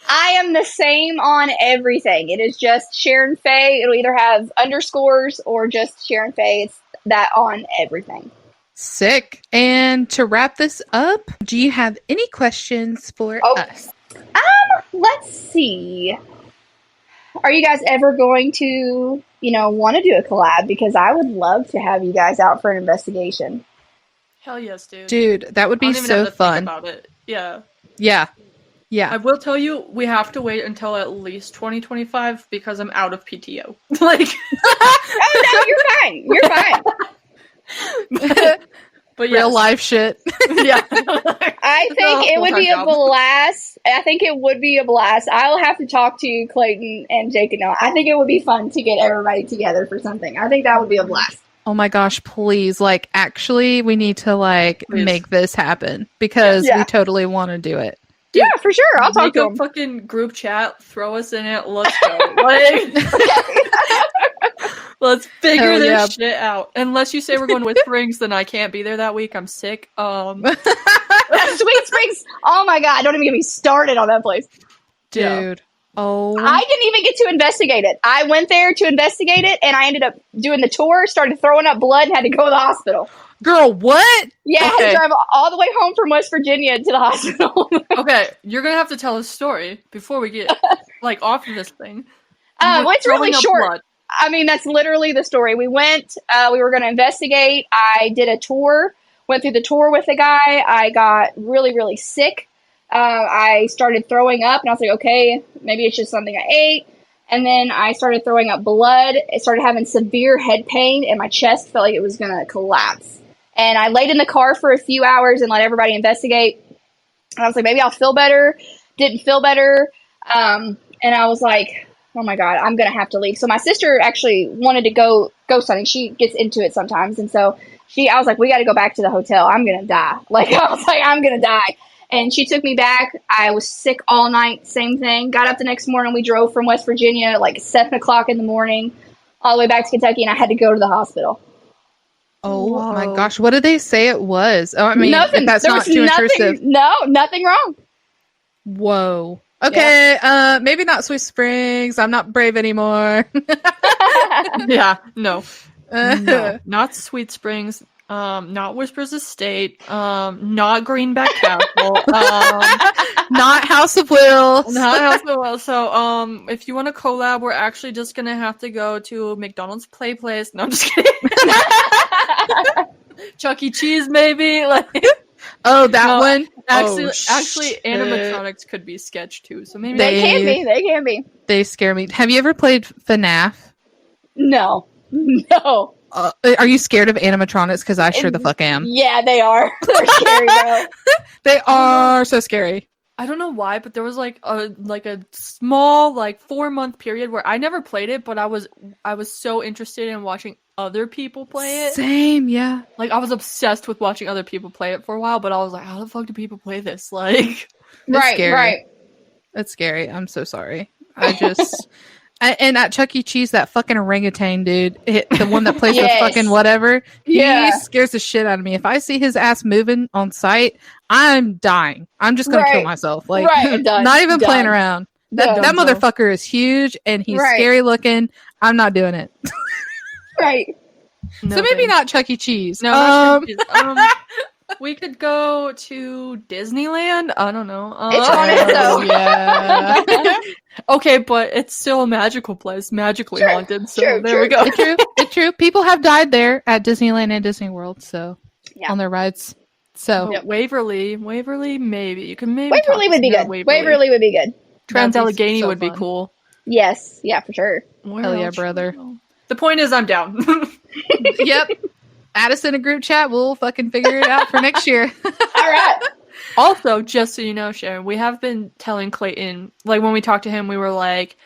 I am the same on everything. It is just Sharon Faye. It'll either have underscores or just Sharon Faye. It's that on everything. Sick. And to wrap this up, do you have any questions for us? Let's see. Are you guys ever going to, want to do a collab? Because I would love to have you guys out for an investigation. Hell yes, dude. Dude, that would be so fun. Think about it. Yeah. Yeah. Yeah. I will tell you, we have to wait until at least 2025 because I'm out of PTO. Like, oh, no, you're fine. You're fine. But real life shit. Yeah. I think it would be a blast. I think it would be a blast. I'll have to talk to Clayton and Jake and Noah. I think it would be fun to get everybody together for something. I think that would be a blast. Oh my gosh, please. Like, actually, we need to, make this happen because we totally want to do it. Dude, yeah, for sure. I'll talk to them. Fucking group chat, throw us in it, let's go. Like, let's figure this shit out. Unless you say we're going to Springs, then I can't be there that week. I'm sick. Sweet Springs. Oh my god, don't even get me started on that place. Dude. Yeah. Oh. I didn't even get to investigate it. I went there to investigate it, and I ended up doing the tour, started throwing up blood, and had to go to the hospital. Girl, what? Yeah, I had to drive all the way home from West Virginia to the hospital. Okay, you're going to have to tell a story before we get, off of this thing. It's really short. Blood. I mean, that's literally the story. We went, we were going to investigate. I did a tour, went through the tour with a guy. I got really, really sick. I started throwing up, and I was like, okay, maybe it's just something I ate. And then I started throwing up blood. I started having severe head pain, and my chest felt like it was going to collapse. And I laid in the car for a few hours and let everybody investigate. And I was like, maybe I'll feel better. Didn't feel better. And I was like, oh my God, I'm going to have to leave. So my sister actually wanted to go hunting. She gets into it sometimes. And so I was like, we got to go back to the hotel. I'm going to die. I was like, I'm going to die. And she took me back. I was sick all night. Same thing. Got up the next morning. We drove from West Virginia at 7 o'clock in the morning all the way back to Kentucky. And I had to go to the hospital. Oh my gosh. What did they say it was? Oh, I mean, nothing. That's not too intrusive. No, nothing wrong. Whoa. Okay. Yeah. Maybe not Sweet Springs. I'm not brave anymore. Yeah. No. No. Not Sweet Springs. Not Whispers Estate. Not Greenback Castle. Not House of Wills. Not House of Wills. So, if you want to collab, we're actually just gonna have to go to McDonald's Play Place. No, I'm just kidding. Chuck E. Cheese, maybe. Like, oh, that one. Actually, animatronics could be sketch too. So maybe they can be. They scare me. Have you ever played FNAF? No. Are you scared of animatronics? Because I sure the fuck am. Yeah, they are. They're scary, though. They are so scary. I don't know why, but there was like a small 4-month period where I never played it, but I was so interested in watching other people play it. Same, yeah. Like, I was obsessed with watching other people play it for a while, but I was like, how the fuck do people play this? Like, right. It's scary. I'm so sorry. I just... and at Chuck E. Cheese, that fucking orangutan dude, the one that plays the fucking whatever, he scares the shit out of me. If I see his ass moving on site, I'm dying. I'm just going to kill myself. Like, not even playing around. That motherfucker is huge, and he's scary looking. I'm not doing it. Right. No, so maybe not Chuck E. Cheese. No, we could go to Disneyland. I don't know. It's haunted, though. Yeah. Okay, but it's still a magical place, magically haunted. So there we go. It's true. People have died there at Disneyland and Disney World. So on their rides. So Waverly, maybe you can maybe. Waverly would be good. Waverly would be good. Trans-Allegheny would be cool. Yes, yeah, for sure. Hell yeah, brother. The point is, I'm down. Yep. Add us in a group chat. We'll fucking figure it out for next year. All right. Also, just so you know, Sharon, we have been telling Clayton, like when we talked to him, we were like,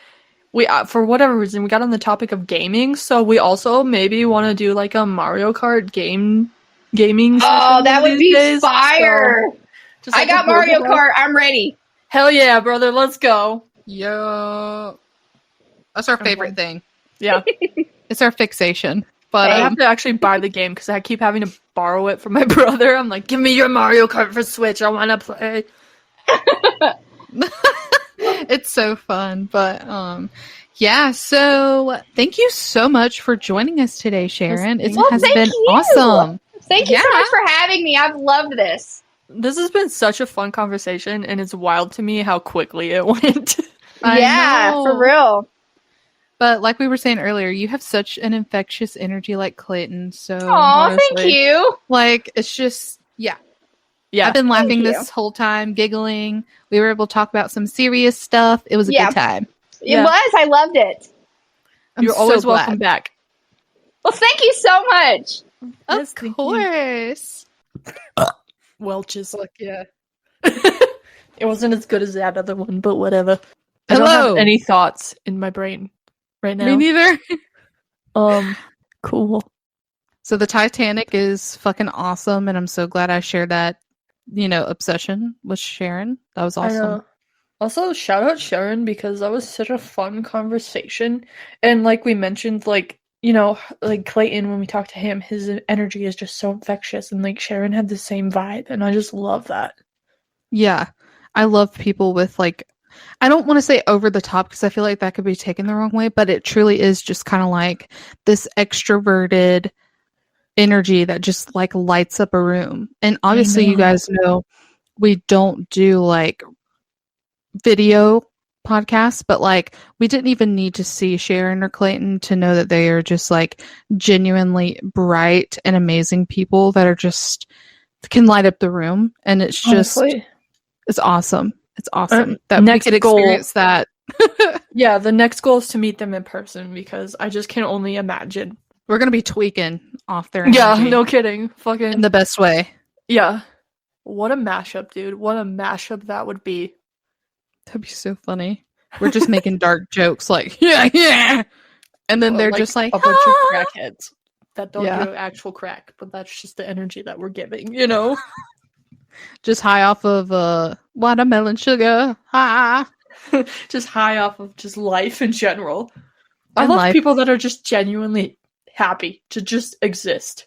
for whatever reason, we got on the topic of gaming. So we also maybe want to do like a Mario Kart gaming. Oh, that would be fire! So, I got Mario Kart. I'm ready. Hell yeah, brother! Let's go. Yo, that's our favorite thing. Yeah, it's our fixation. But I have to actually buy the game because I keep having to borrow it from my brother. I'm like, give me your Mario Kart for Switch. I want to play. It's so fun. But yeah, so thank you so much for joining us today, Sharon. It has been awesome. Thank you so much for having me. I've loved this. This has been such a fun conversation, and it's wild to me how quickly it went. Yeah, for real. But like we were saying earlier, you have such an infectious energy like Clayton. So thank you. Like, it's just, yeah. I've been laughing this whole time, giggling. We were able to talk about some serious stuff. It was a good time. It was. I loved it. You're always welcome back. Well, thank you so much. Of course. Welches. Look, yeah. It wasn't as good as that other one, but whatever. I don't have any thoughts in my brain right now. Me neither. Cool. So the Titanic is fucking awesome, and I'm so glad I shared that, obsession with Sharon. That was awesome. Also, shout out Sharon, because that was such a fun conversation. And like we mentioned, like Clayton, when we talked to him, his energy is just so infectious, and like Sharon had the same vibe, and I just love that. Yeah. I love people with I don't want to say over the top because I feel like that could be taken the wrong way, but it truly is just kind of like this extroverted energy that just lights up a room. And obviously you guys know we don't do video podcasts, but we didn't even need to see Sharon or Clayton to know that they are just genuinely bright and amazing people that are just can light up the room. And it's just it's awesome. It's awesome that we could experience that. Yeah, the next goal is to meet them in person, because I just can only imagine. We're going to be tweaking off their energy. Yeah, no kidding. Fucking in the best way. Yeah. What a mashup, dude. What a mashup that would be. That'd be so funny. We're just making dark jokes yeah. And then they're just a bunch of crackheads that don't do actual crack, but that's just the energy that we're giving, Just high off of watermelon sugar. Just high off of just life in general. I love people that are just genuinely happy to just exist.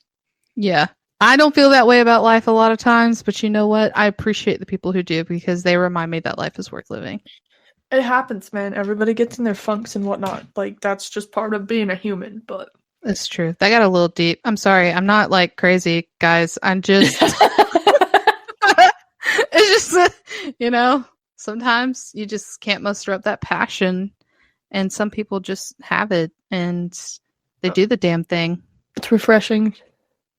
Yeah. I don't feel that way about life a lot of times, but you know what? I appreciate the people who do, because they remind me that life is worth living. It happens, man. Everybody gets in their funks and whatnot. That's just part of being a human, but That's true. That got a little deep. I'm sorry. I'm not like crazy, guys. I'm just. It's just, sometimes you just can't muster up that passion, and some people just have it and they do the damn thing. It's refreshing.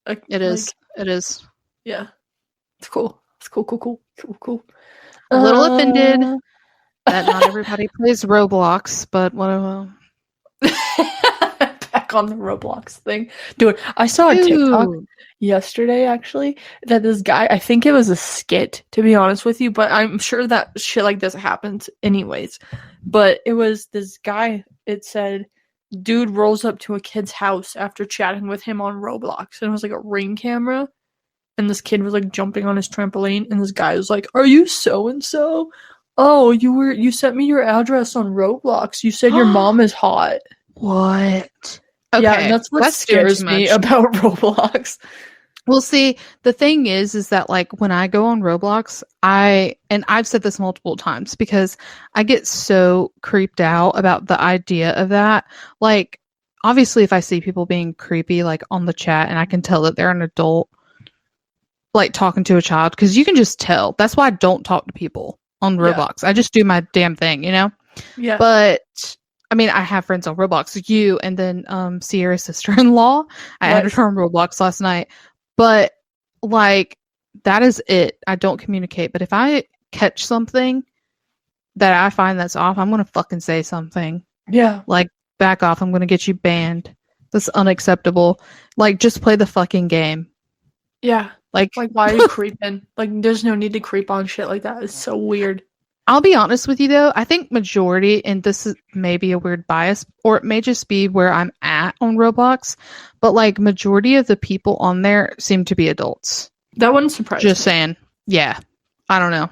It is. It is. Yeah. It's cool. It's cool. A little offended that not everybody plays Roblox, but whatever. Back on the Roblox thing. Dude, I saw a TikTok yesterday, actually, that this guy, I think it was a skit, to be honest with you, but I'm sure that shit like this happens anyways. But it was this guy, it said, dude rolls up to a kid's house after chatting with him on Roblox, and it was like a Ring camera, and this kid was like jumping on his trampoline, and this guy was like, "Are you so-and-so? Oh, you sent me your address on Roblox. You said your mom is hot." What? Okay, yeah, and that's what scares me about Roblox. Well, see, the thing is that like when I go on Roblox, I've said this multiple times because I get so creeped out about the idea of that. Like, obviously, if I see people being creepy, like on the chat, and I can tell that they're an adult, like talking to a child, because you can just tell. That's why I don't talk to people on Roblox. I just do my damn thing, Yeah. But I mean, I have friends on Roblox, you, and then Sierra's sister-in-law. I added her on Roblox last night. But, like, that is it. I don't communicate. But if I catch something that I find that's off, I'm going to fucking say something. Yeah. Like, back off. I'm going to get you banned. That's unacceptable. Like, just play the fucking game. Yeah. Like why are you creeping? Like, there's no need to creep on shit like that. It's so weird. I'll be honest with you, though. I think majority, and this is maybe a weird bias, or it may just be where I'm at on Roblox, but like majority of the people on there seem to be adults. That wouldn't surprise me. Just saying. Yeah. I don't know.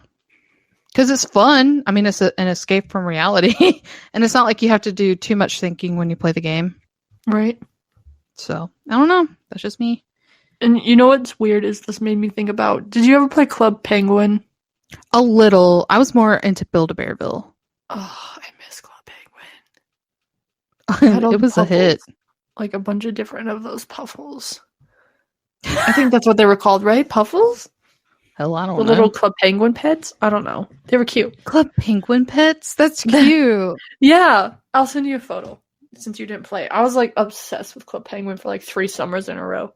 Because it's fun. I mean, it's an escape from reality. And it's not like you have to do too much thinking when you play the game. Right. So, I don't know. That's just me. And you know what's weird is this made me think about, did you ever play Club Penguin? A little. I was more into Build-A-Bearville. Oh, I miss Club Penguin. It was a hit. Like a bunch of different of those puffles. I think that's what they were called, right? Puffles? Hell, I don't know. The little Club Penguin pets? I don't know. They were cute. Club Penguin pets? That's cute. Yeah. I'll send you a photo since you didn't play. I was like obsessed with Club Penguin for like 3 summers in a row.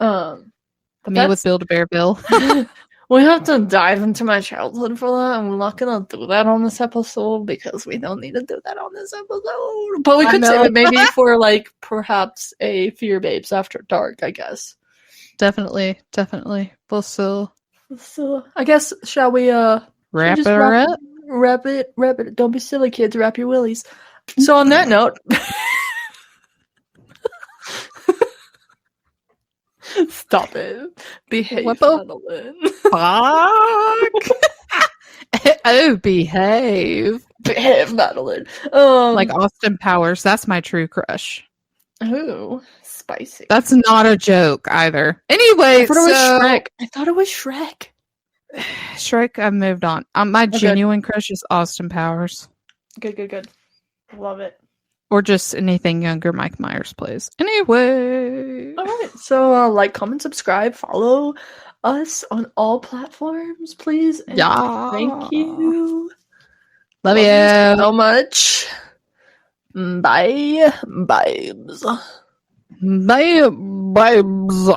Me with Build-A-Bearville. We have to dive into my childhood for that, and we're not gonna do that on this episode because we don't need to do that on this episode. But we could save it maybe for like perhaps a Fear Babes After Dark, I guess. Definitely. We'll still. I guess shall we wrap it up? Wrap it. Don't be silly, kids. Wrap your willies. So on that note. Stop it. Behave, Madeline. Fuck. Oh, behave. Behave, Madeline. Like Austin Powers. That's my true crush. Oh, spicy. That's not a joke either. Anyway, I thought it was Shrek. Shrek, I've moved on. My genuine crush is Austin Powers. Good. Love it. Or just anything younger Mike Myers plays. Anyway. All right. So, like, comment, subscribe, follow us on all platforms, please. And thank you. Love you so much. Bye. Babes. Bye. Babes.